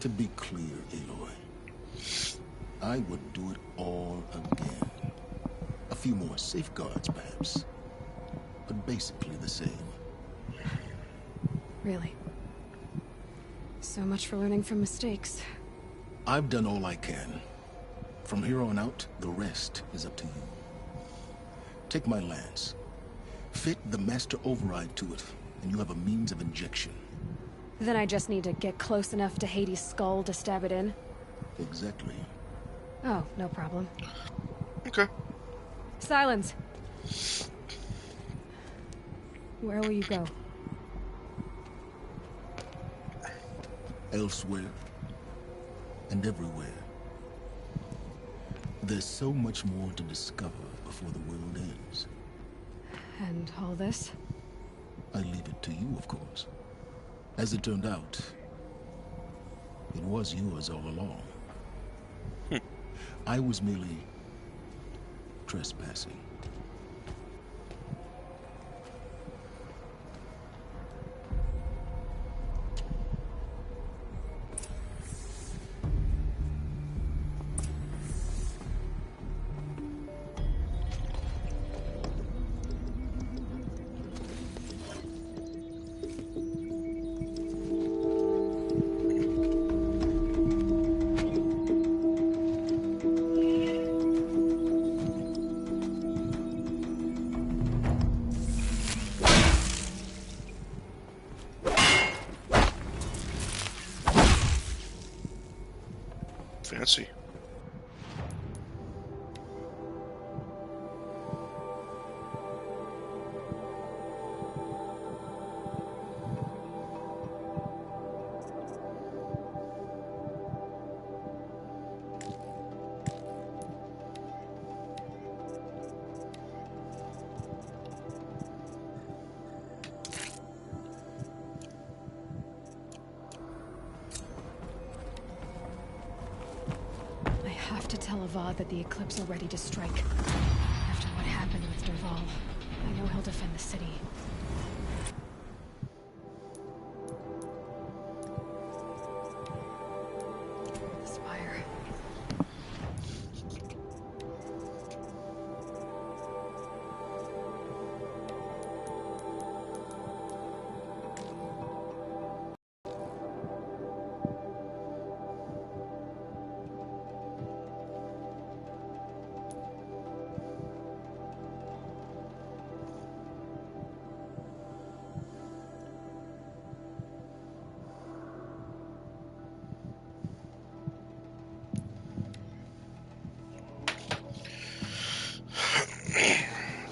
To be clear, Aloy, I would do it all again. A few more safeguards, perhaps, but basically the same. Really? So much for learning from mistakes. I've done all I can. From here on out, the rest is up to you. Take my lance. Fit the master override to it, and you have a means of injection. Then I just need to get close enough to Hades' skull to stab it in? Exactly. Oh, no problem. Okay. Silence! Where will you go? Elsewhere. And everywhere. There's so much more to discover before the world ends. And all this? I leave it to you, of course. As it turned out, it was yours all along. I was merely trespassing. Fancy. I have to tell Avad that the Eclipse are ready to strike. After what happened with Dervahl, I know he'll defend the city. The spire.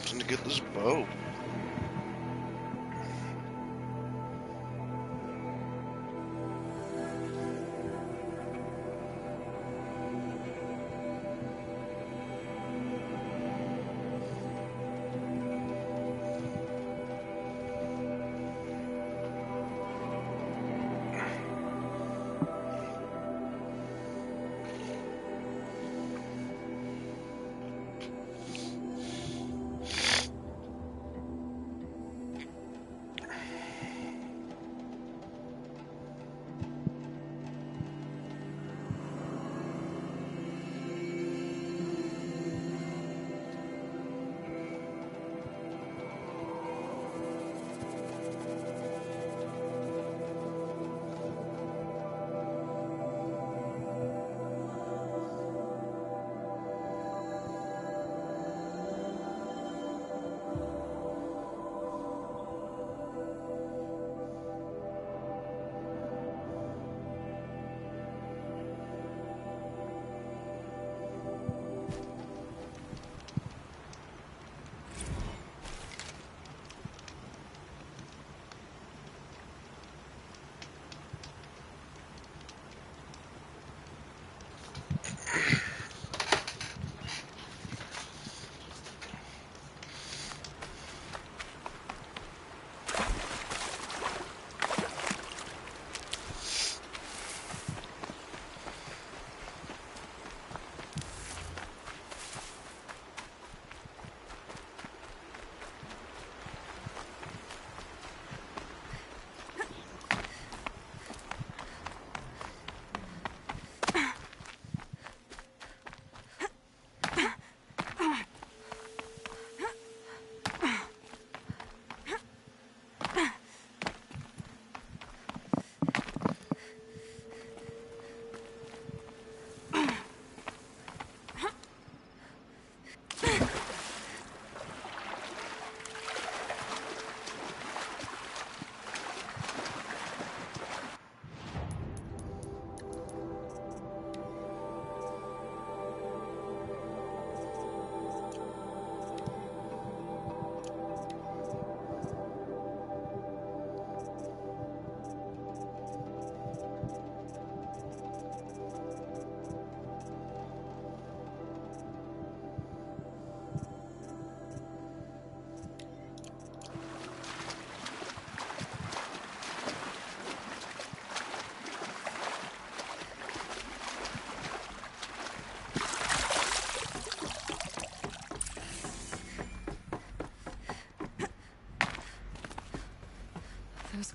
Time to get this bow.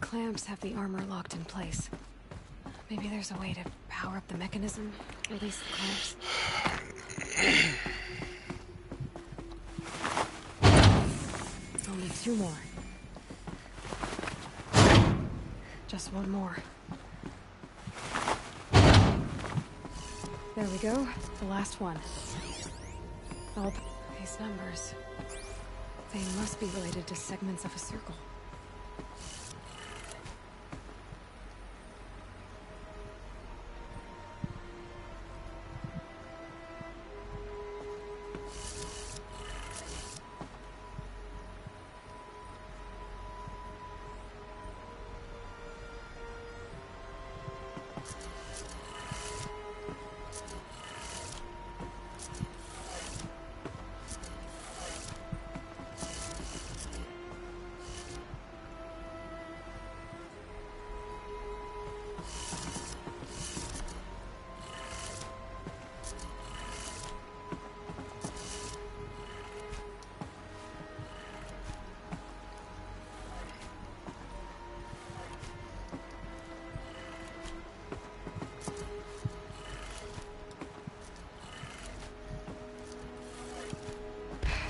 clamps have the armor locked in place. Maybe there's a way to power up the mechanism, release the clamps. Only 2 more. Just 1 more. There we go. The last one. Oh, these numbers. They must be related to segments of a circle.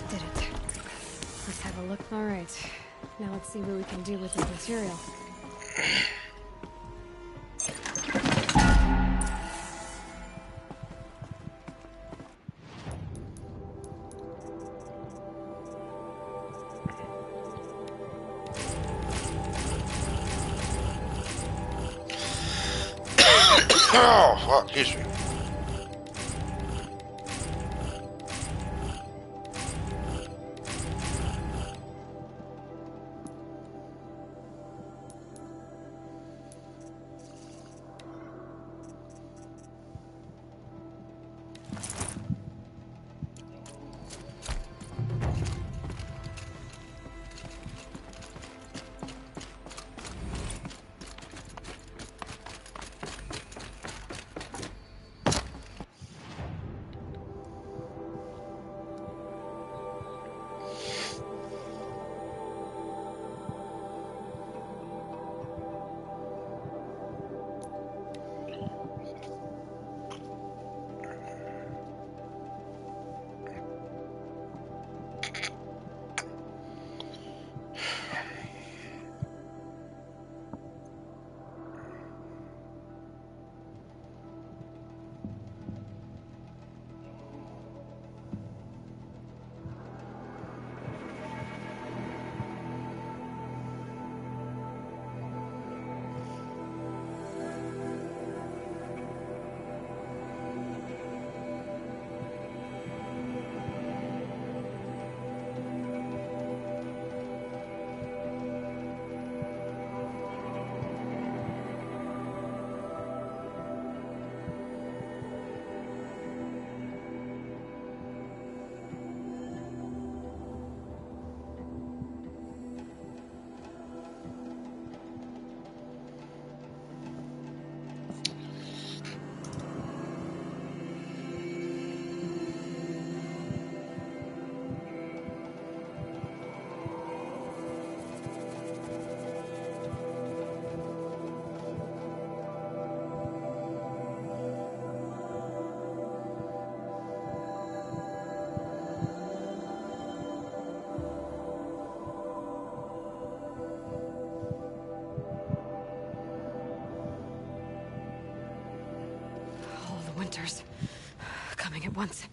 Did it. Let's have a look. All right. Now let's see what we can do with this material. Oh, fuck, excuse me. Winters. Coming at once.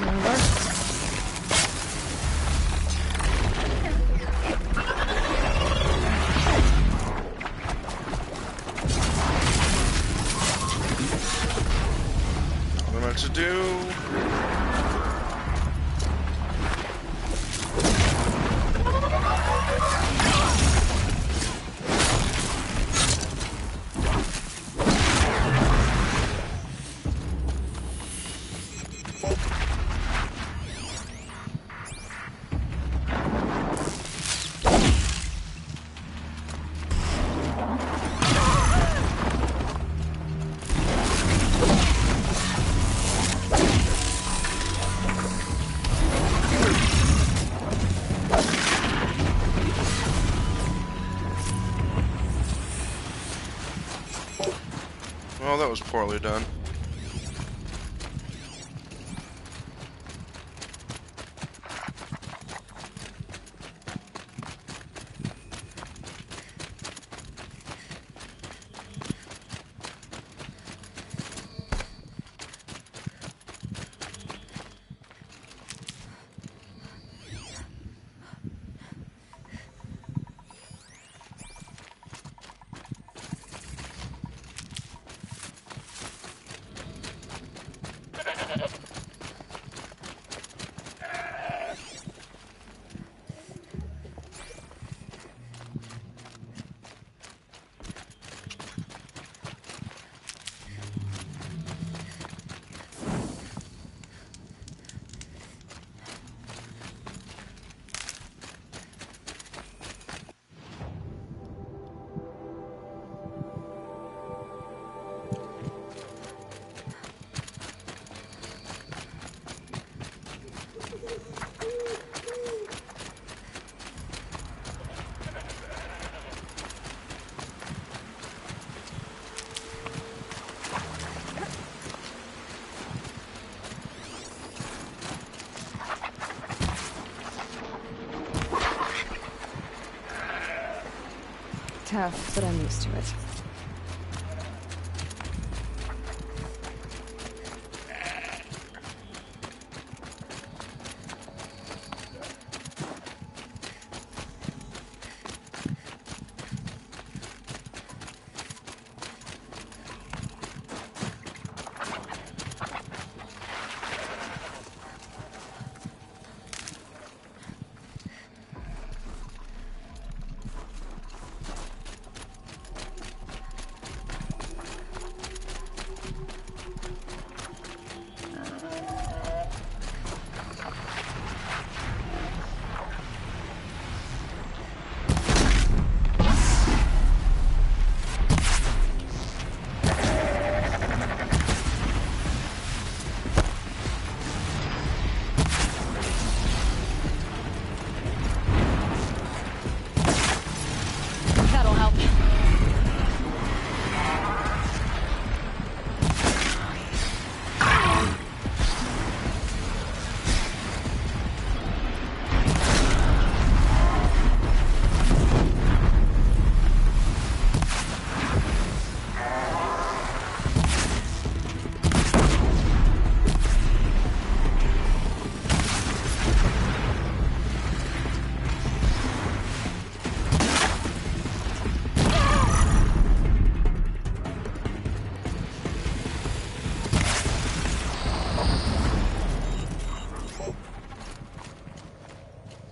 Remember? What am I to do? Well, that was poorly done. Tough, but I'm used to it. That'll help.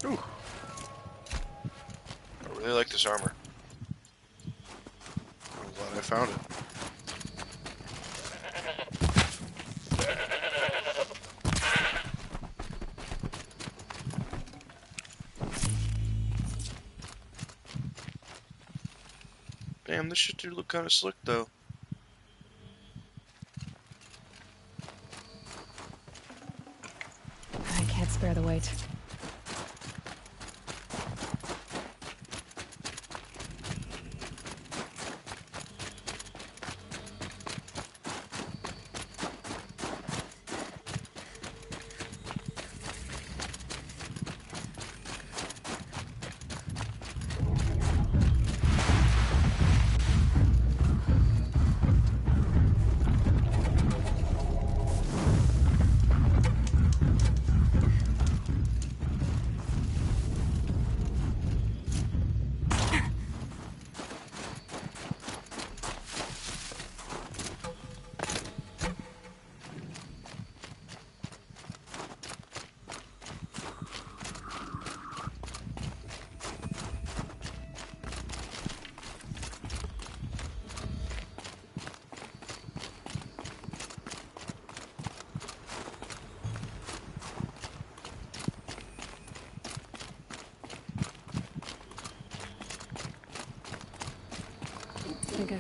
Ooh. I really like this armor. I'm glad I found it. Damn, this shit do look kind of slick though. I can't spare the weight.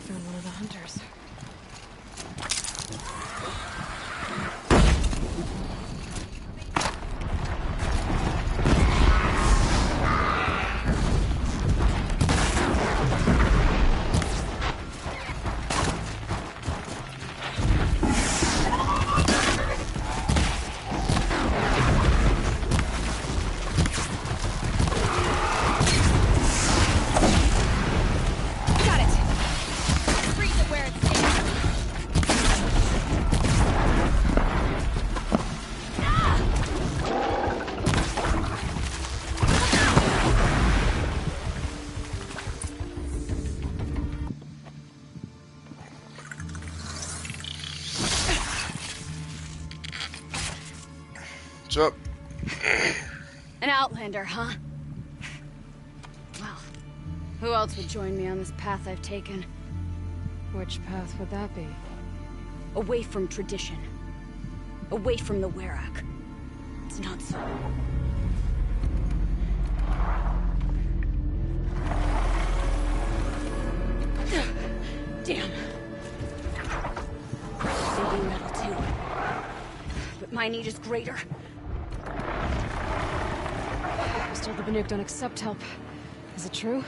found one of the hunters. What's up? An outlander, huh? Well, who else would join me on this path I've taken? Which path would that be? Away from tradition. Away from the Werak. It's not so. Damn. Thinking metal too. But my need is greater. Still, the Banuk don't accept help. Is it true?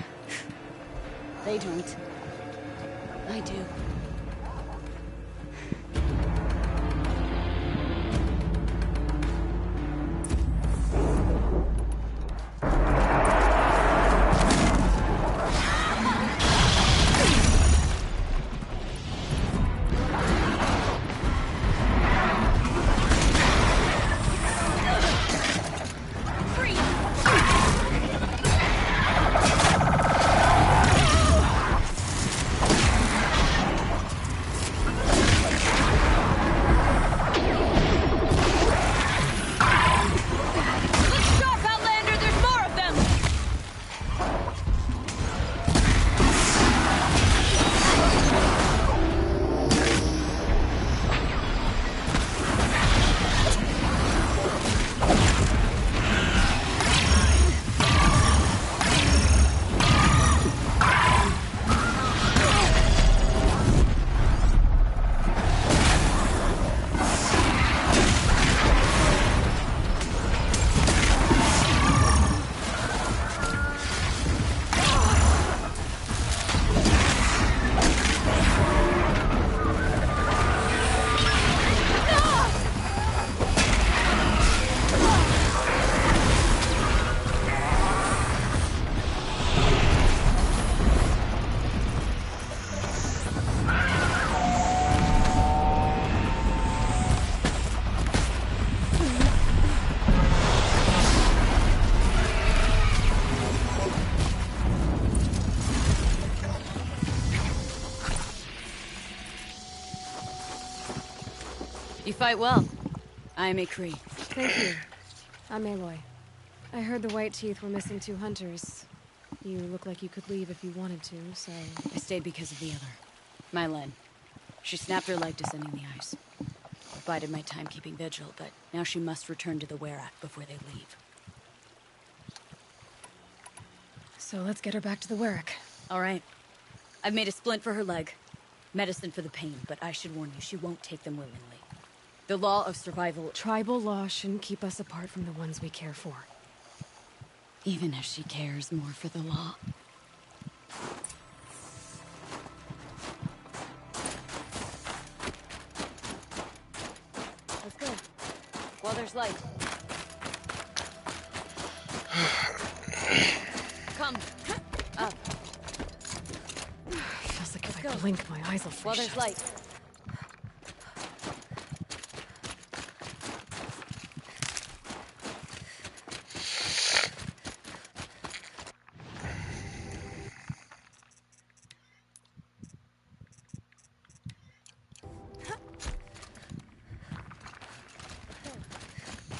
They don't. I do. You fight well. I'm Ikri. Thank you. I'm Aloy. I heard the White Teeth were missing 2 hunters. You look like you could leave if you wanted to, so... I stayed because of the other. Mylen. She snapped her leg descending the ice. I bided my time keeping vigil, but now she must return to the Werak before they leave. So let's get her back to the Werak. All right. I've made a splint for her leg. Medicine for the pain, but I should warn you, she won't take them willingly. The law of survival... Tribal law shouldn't keep us apart from the ones we care for. Even if she cares more for the law. Let's go. While there's light. Come. Up. Feels like if I blink, my eyes will freeze While there's shut. light.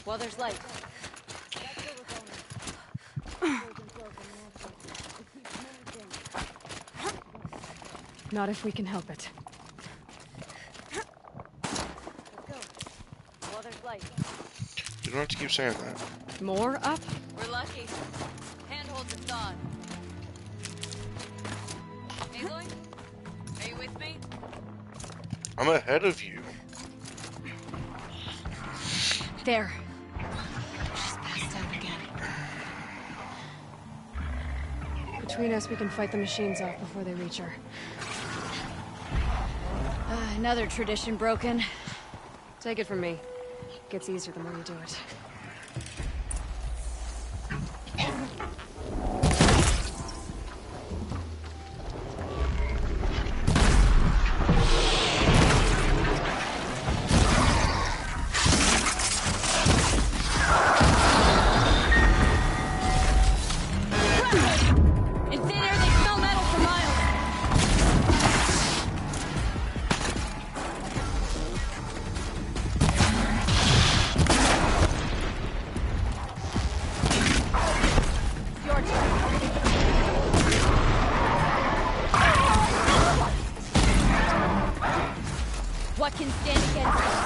While there's light. Not if we can help it. Let's go. While there's light. You don't have to keep saying that. More up? We're lucky. Handholds are thawed. Aloy, are you with me? I'm ahead of you. There. She's passed out again. Between us, we can fight the machines off before they reach her. Another tradition broken. Take it from me. It gets easier the more you do it. What can stand against us?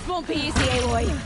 Won't be easy, Aloy.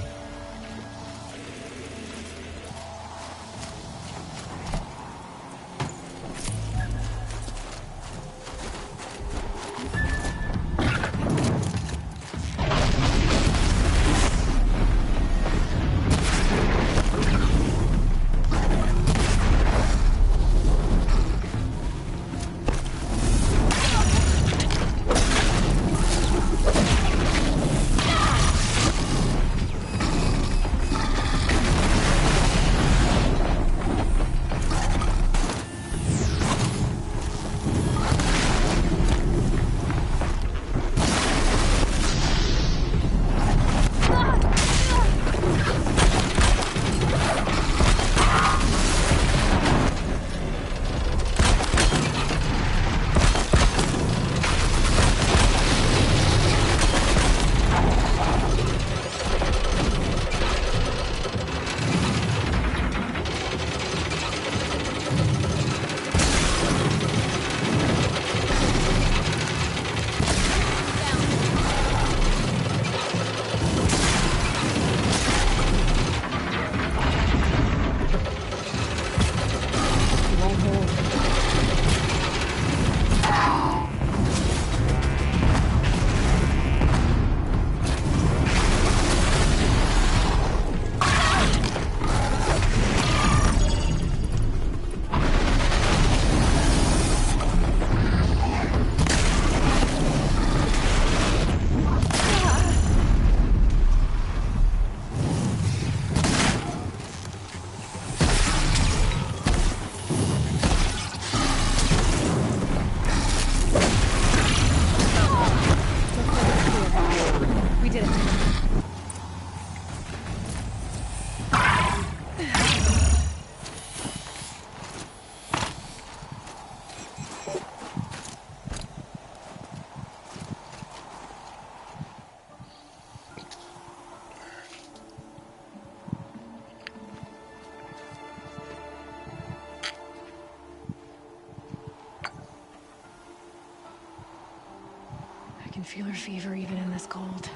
I can feel her fever even in this cold.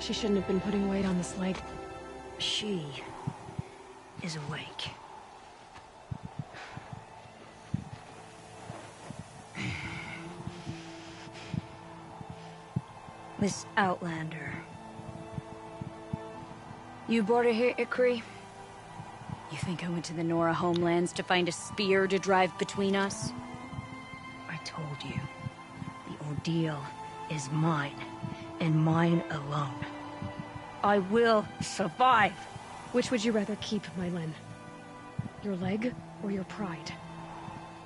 She shouldn't have been putting weight on this leg. She is awake. Miss Outlander. You brought her here, Ikri? You think I went to the Nora homelands to find a spear to drive between us? I told you. The ordeal is mine, and mine alone. I will survive. Which would you rather keep, Mylen? Your leg or your pride?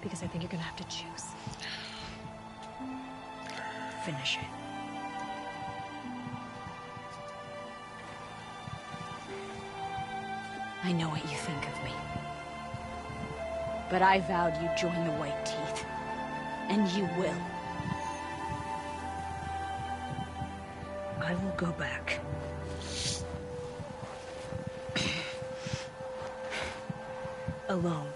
Because I think you're gonna have to choose. Finish it. I know what you think of me. But I vowed you'd join the White Teeth. And you will. I will go back. Alone.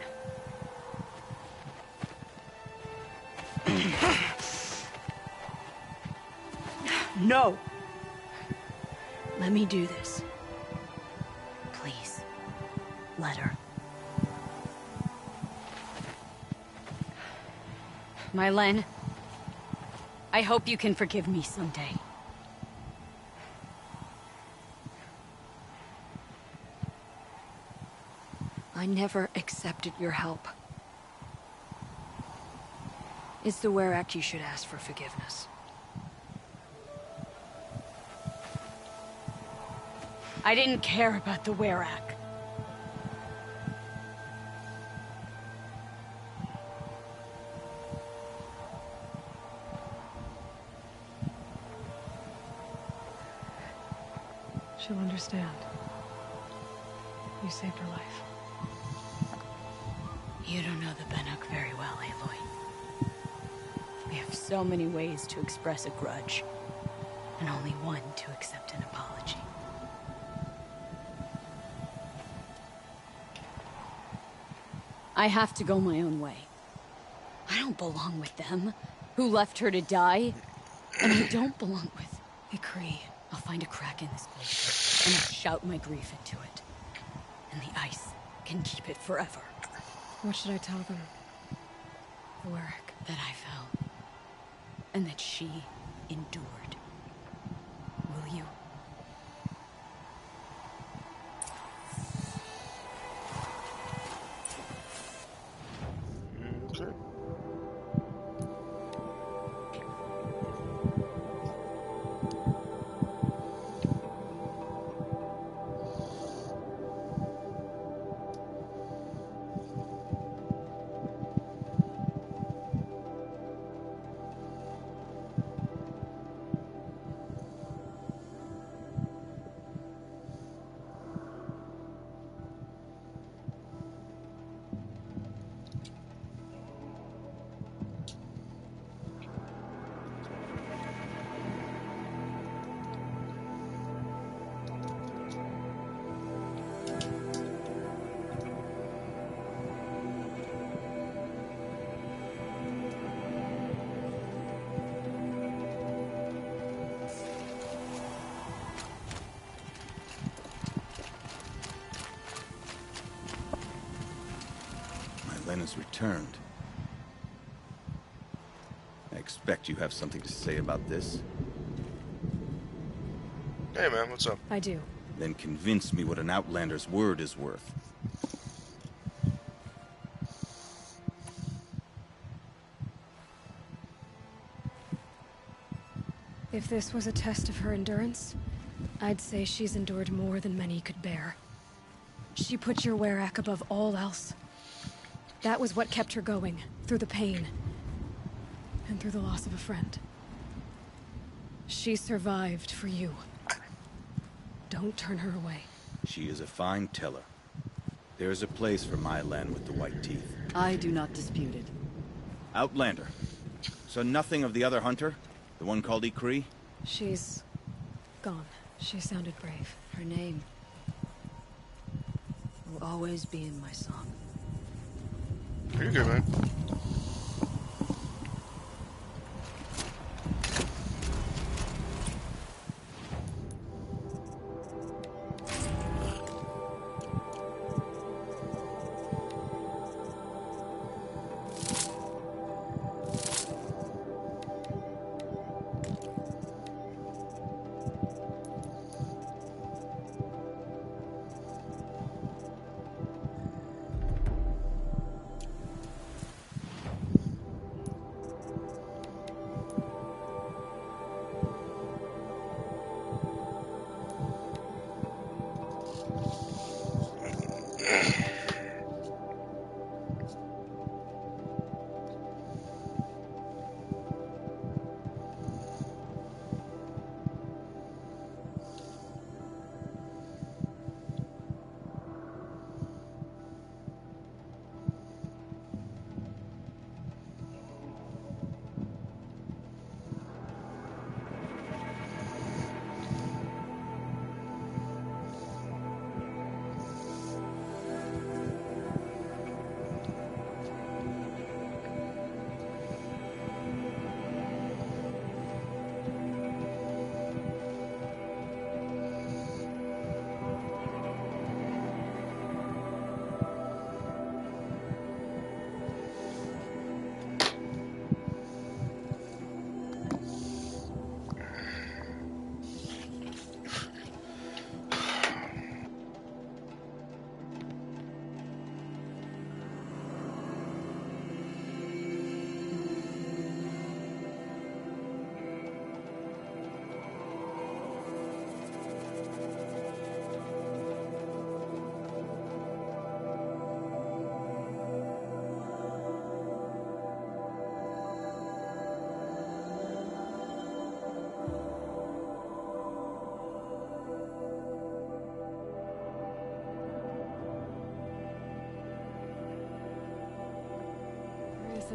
No! Let me do this. Please. Let her. Mylen, I hope you can forgive me someday. I never accepted your help. It's the Werak you should ask for forgiveness. I didn't care about the Werak. She'll understand. You saved her life. You don't know the Banuk very well, Aloy. We have so many ways to express a grudge, and only one to accept an apology. I have to go my own way. I don't belong with them, who left her to die, and I don't belong with Ikri. I'll find a crack in this glacier, and I'll shout my grief into it. And the ice can keep it forever. What should I tell them? The Werak. That I fell. And that she endured. Will you? Okay. Lena's returned. I expect you have something to say about this. Hey man, what's up? I do. Then convince me what an Outlander's word is worth. If this was a test of her endurance, I'd say she's endured more than many could bear. She put your Werak above all else. That was what kept her going, through the pain. And through the loss of a friend. She survived for you. Don't turn her away. She is a fine teller. There is a place for Mylan with the white teeth. I do not dispute it. Outlander. So nothing of the other hunter? The one called Ikri? She's gone. She sounded brave. Her name will always be in my song. You're good, man.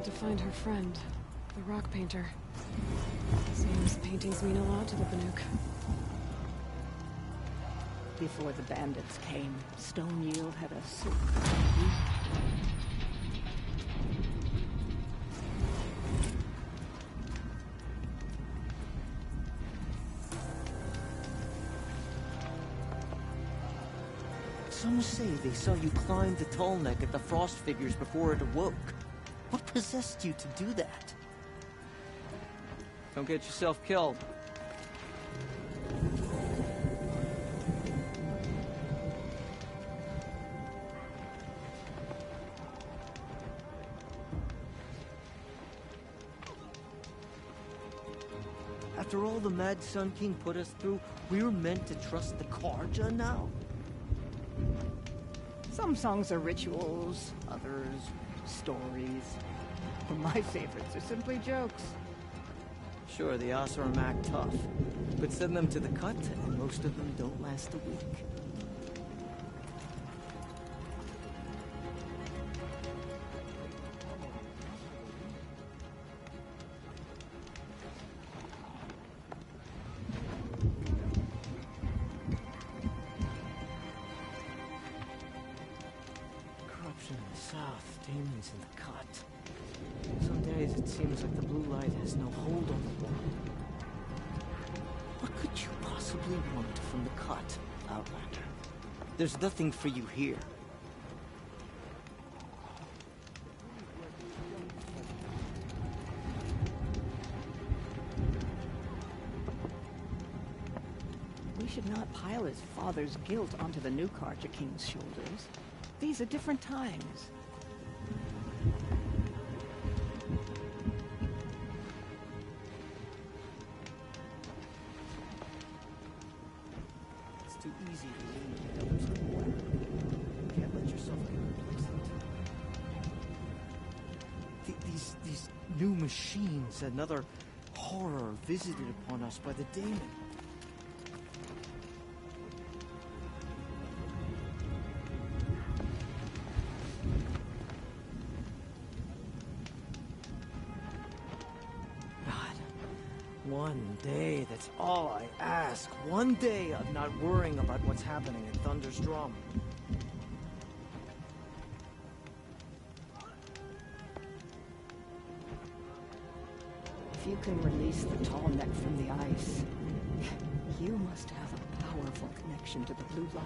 to find her friend, the rock painter. Seems paintings mean a lot to the Banuk. Before the bandits came, Stone Yield had a silk. Some say they saw you climb the tall neck at the frost figures before it awoke. What possessed you to do that? Don't get yourself killed. After all the Mad Sun King put us through, we're meant to trust the Karja now? Some songs are rituals, others stories. But my favorites are simply jokes. Sure, the Oseram act tough, but send them to the cut, and most of them don't last a week. Corruption in the south, demons in the cut. Some days it seems like the blue light has no hold on the world. What could you possibly want from the cut, Outlander? There's nothing for you here. We should not pile his father's guilt onto the new Karja King's shoulders. These are different times. It's too easy to lean on others' corner. You can't let yourself get complacent. These new machines, another horror visited upon us by the daemon. One day, that's all I ask. One day of not worrying about what's happening at Thunder's Drum. If you can release the tall neck from the ice, you must have a powerful connection to the blue light.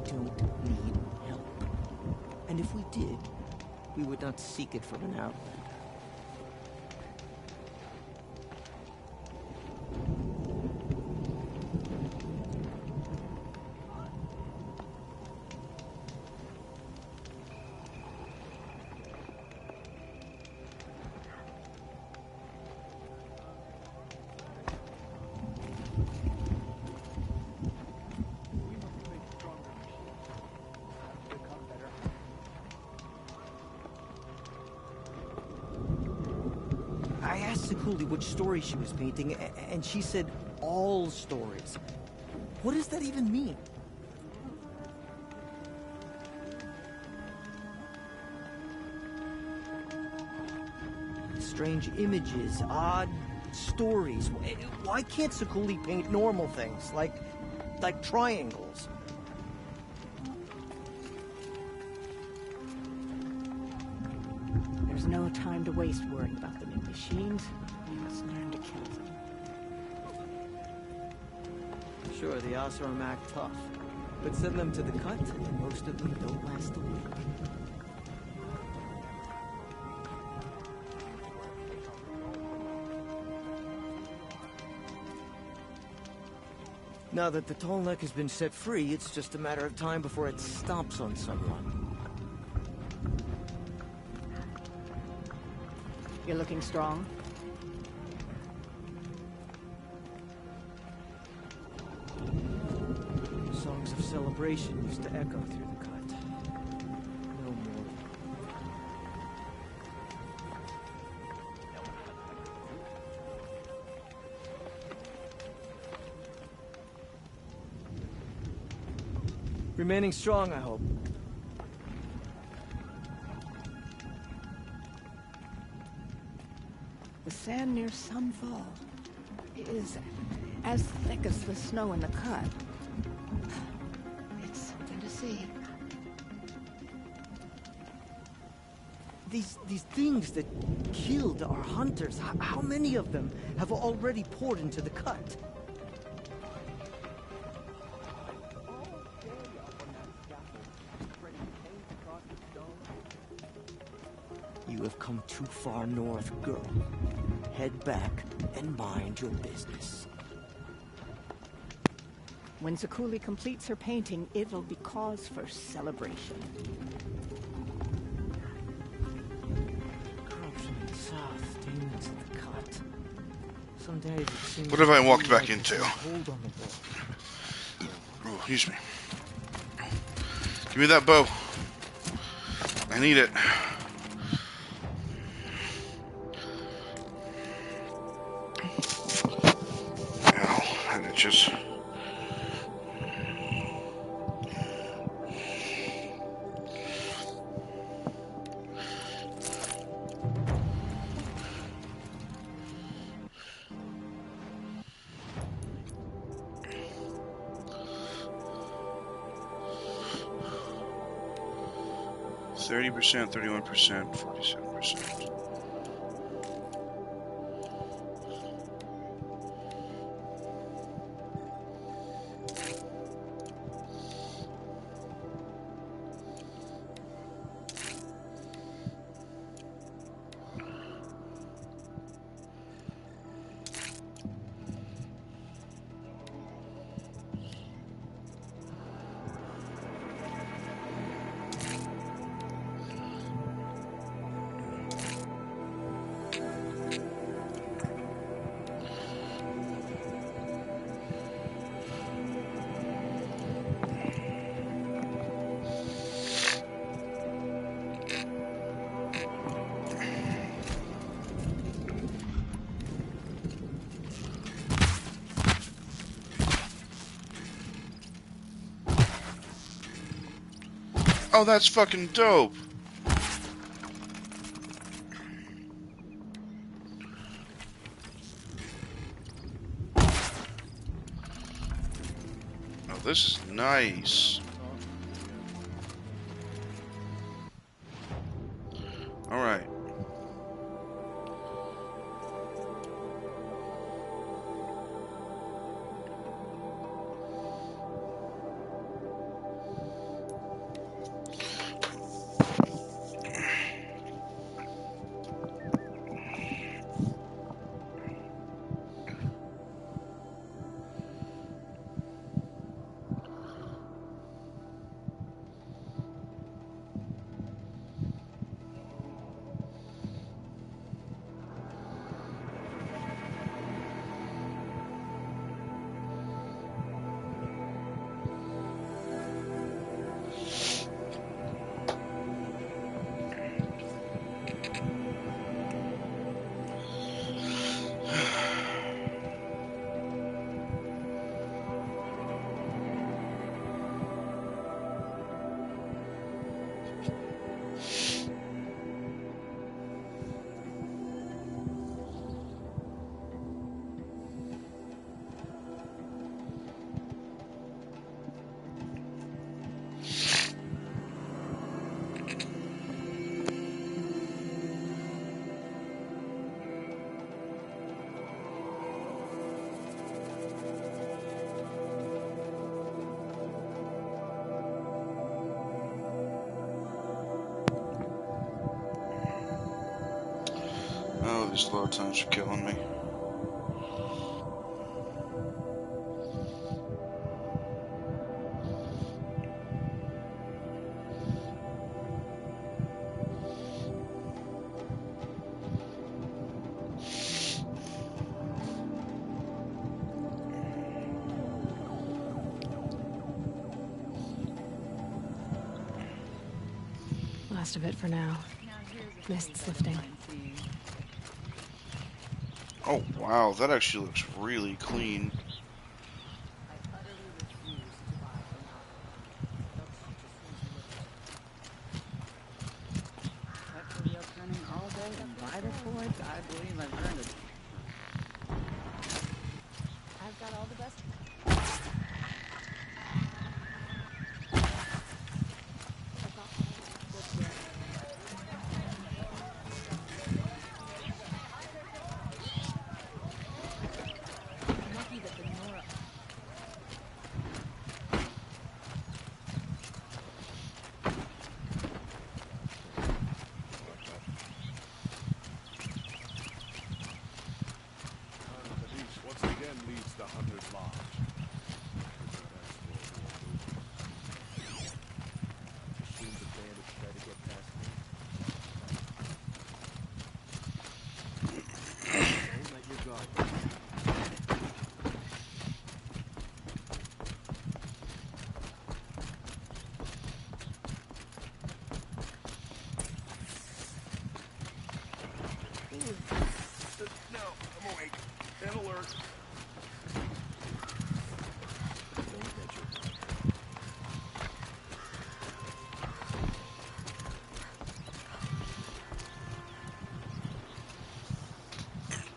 Don't need help. And if we did, we would not seek it from an outlander. I asked Sekuli which story she was painting, and she said all stories. What does that even mean? strange images, odd stories. Why can't Sakuli paint normal things, like triangles? There's no time to waste worrying about the new machines. We must learn to kill them. Sure, the Oseram act tough, but send them to the cut, and most of them don't last a week. Now that the tall neck has been set free, it's just a matter of time before it stomps on someone. You're looking strong. Songs of celebration used to echo through the cut. No more. Remaining strong, I hope. The sand near Sunfall is as thick as the snow in the cut. It's something to see. These things that killed our hunters, how many of them have already poured into the cut? You have come too far north, girl. Head back and mind your business. When Sakuli completes her painting, it'll be cause for celebration. Corruption in the south, demons in the cut. Some days it seems What have I like walked the back light into? has a hold on the world. Oh, excuse me. Give me that bow. I need it. Ow, and it just... %, 31%, 47%. Oh, that's fucking dope. Oh, this is nice. All right. Oh, these load times are killing me. Last of it for now. Mist's lifting. Oh wow, that actually looks really clean. All day and fighter points, I believe I've earned it. I've got all the best. No, I'm awake. And alert.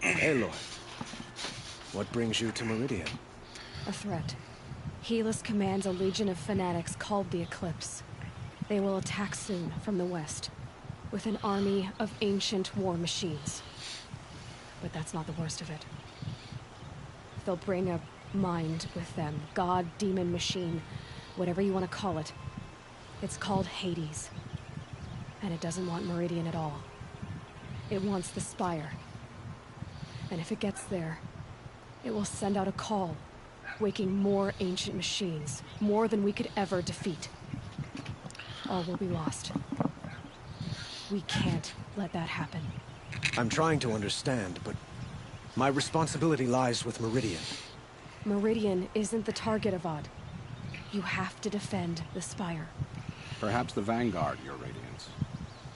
Aloy, what brings you to Meridian? A threat. Helis commands a legion of fanatics called the Eclipse. They will attack soon from the west, with an army of ancient war machines. But that's not the worst of it. They'll bring a mind with them. God, demon, machine, whatever you want to call it. It's called Hades. And it doesn't want Meridian at all. It wants the Spire. And if it gets there, it will send out a call, waking more ancient machines, more than we could ever defeat. All will be lost. We can't let that happen. I'm trying to understand, but my responsibility lies with Meridian. Meridian isn't the target, Avad. You have to defend the Spire. Perhaps the Vanguard, Your Radiance.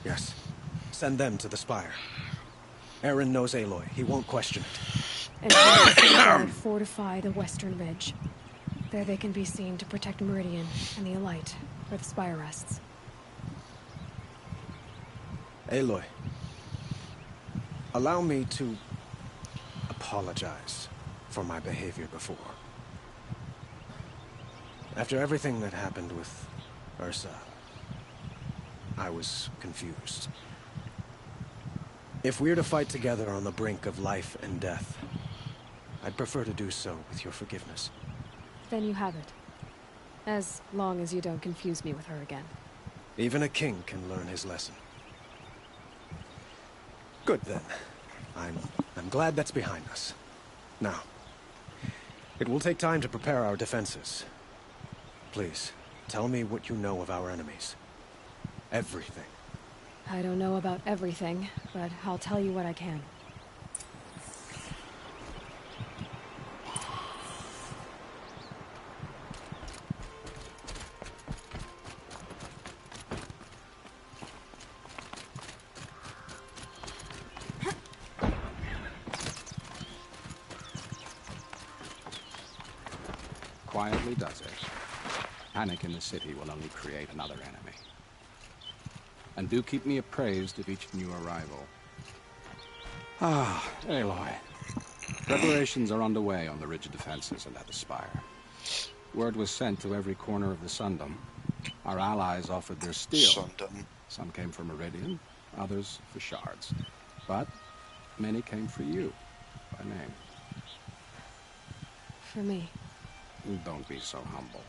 Yes. Send them to the Spire. Aaron knows Aloy. He won't question it. And have the Vanguard fortify the western ridge. There they can be seen to protect Meridian and the Elite, where the Spire rests. Aloy, allow me to apologize for my behavior before. After everything that happened with Ursa, I was confused. If we're to fight together on the brink of life and death, I'd prefer to do so with your forgiveness. Then you have it. As long as you don't confuse me with her again. Even a king can learn his lesson. Good then. I'm glad that's behind us. Now, it will take time to prepare our defenses. Please, tell me what you know of our enemies. Everything. I don't know about everything, but I'll tell you what I can. Quietly does it. Panic in the city will only create another enemy. And do keep me appraised of each new arrival. Ah, Aloy. Preparations are underway on the ridge defenses and at the Spire. Word was sent to every corner of the Sundom. Our allies offered their steel. Sundom. Some came for Meridian, others for shards. But many came for you, by name. For me. Don't be so humble.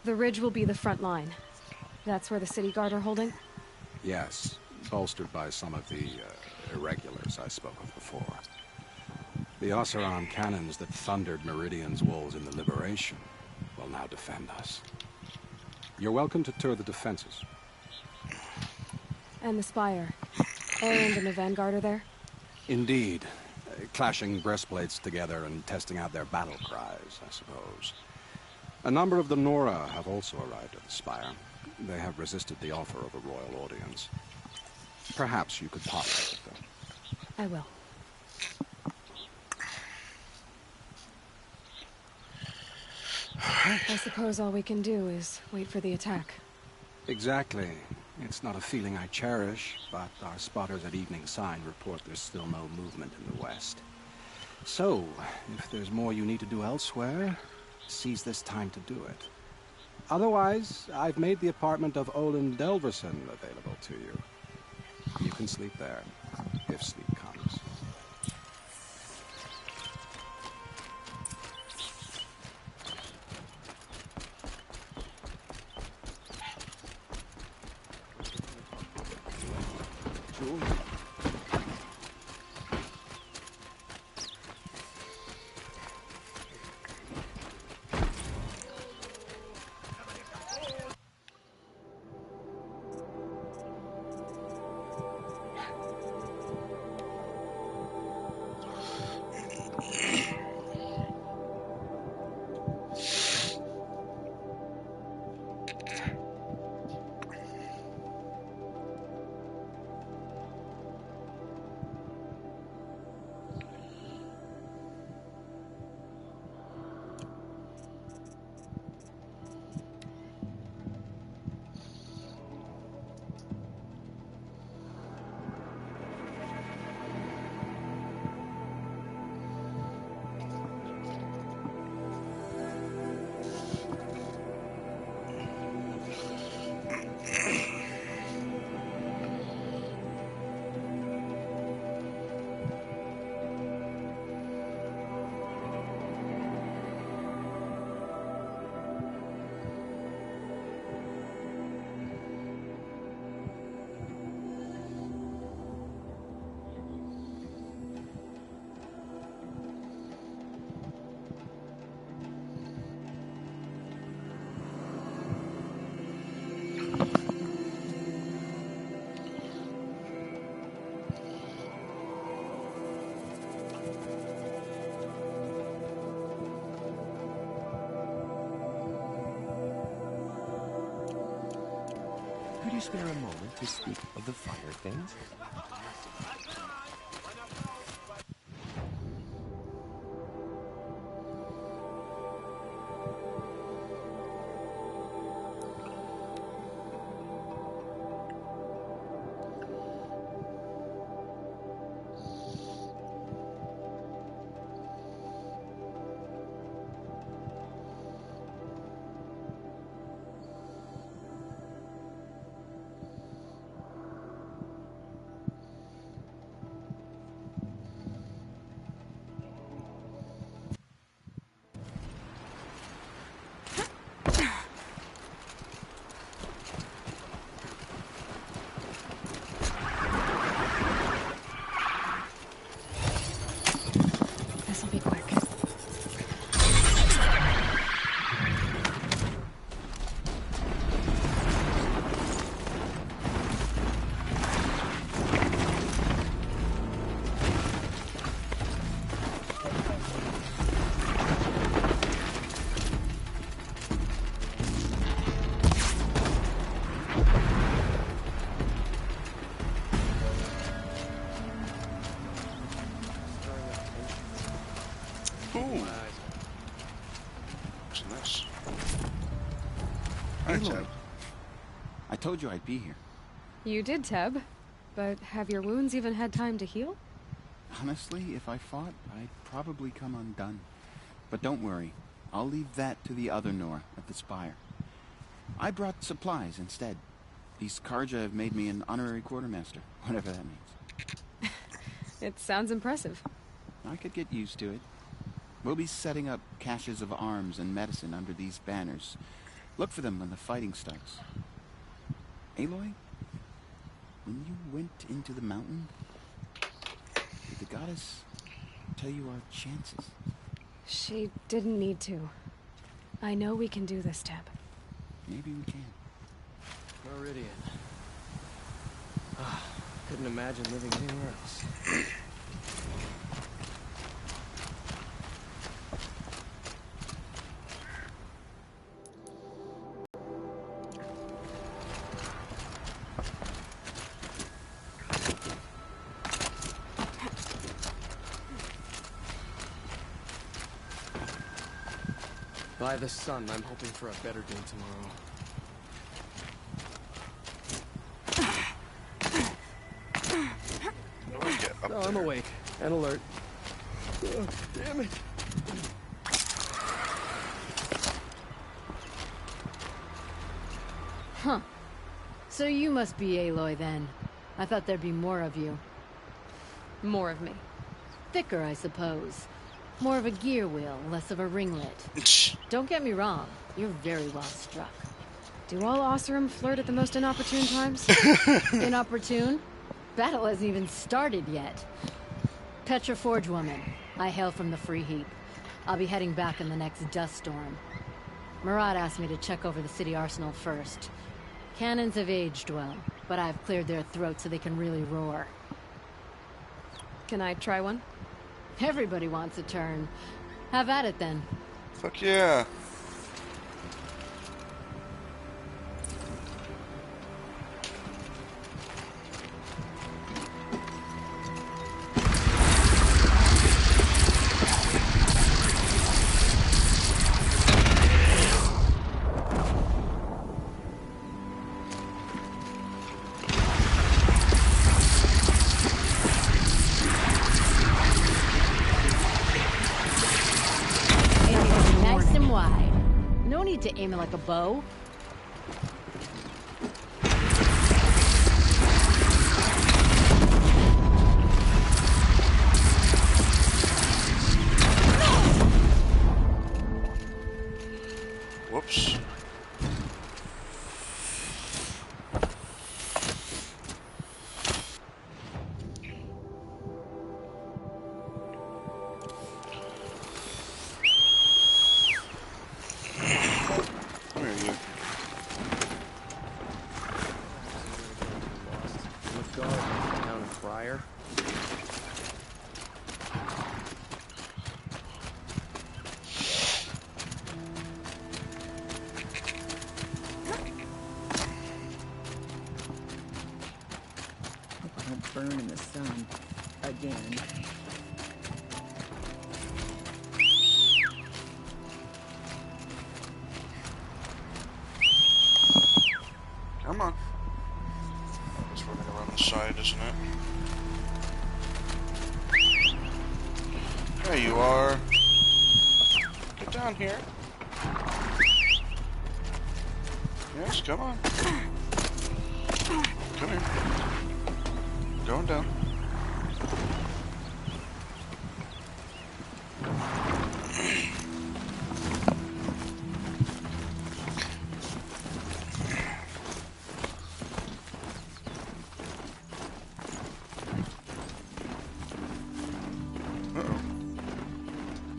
The ridge will be the front line. That's where the city guard are holding? Yes, bolstered by some of the irregulars I spoke of before. The Oseram cannons that thundered Meridian's walls in the Liberation will now defend us. You're welcome to tour the defenses. And the Spire. Erend and the Vanguard are there? Indeed. Clashing breastplates together and testing out their battle cries, I suppose. A number of the Nora have also arrived at the Spire. They have resisted the offer of a royal audience. Perhaps you could talk with them. I will. I suppose all we can do is wait for the attack. Exactly. It's not a feeling I cherish, but our spotters at Evening Sign report there's still no movement in the west. So, if there's more you need to do elsewhere, seize this time to do it. Otherwise, I've made the apartment of Olin Delverson available to you. You can sleep there, if sleep comes. Could you spare a moment to speak of the finer things? This'll be quick. Ooh. What's this? Hi, Aloy. Ted. I told you I'd be here. You did, Teb. But have your wounds even had time to heal? Honestly, if I fought, I'd probably come undone. But don't worry. I'll leave that to the other Nora at the Spire. I brought supplies instead. These Karja have made me an honorary quartermaster, whatever that means. It sounds impressive. I could get used to it. We'll be setting up caches of arms and medicine under these banners. Look for them when the fighting starts. Aloy? when you went into the mountain, did the goddess tell you our chances? She didn't need to. I know we can do this, Teb. Maybe we can. Meridian. Couldn't imagine living anywhere else. By the sun, I'm hoping for a better day tomorrow. No, I'm awake and alert. Oh, damn it. Huh. So you must be Aloy then. I thought there'd be more of you. More of me. Thicker, I suppose. More of a gear wheel, less of a ringlet. Don't get me wrong, you're very well struck. Do all Oseram flirt at the most inopportune times? Inopportune? Battle hasn't even started yet. Petra Forge woman. I hail from the Free Heap. I'll be heading back in the next dust storm. Murad asked me to check over the city arsenal first. Cannons have aged well, but I've cleared their throats so they can really roar. Can I try one? Everybody wants a turn. Have at it then. Fuck yeah. To aim it like a bow. Whoops. Burn in the sun again. Come on. It's running around the side, isn't it? There you are. Get down here. Yes, come on. Come here. Going down.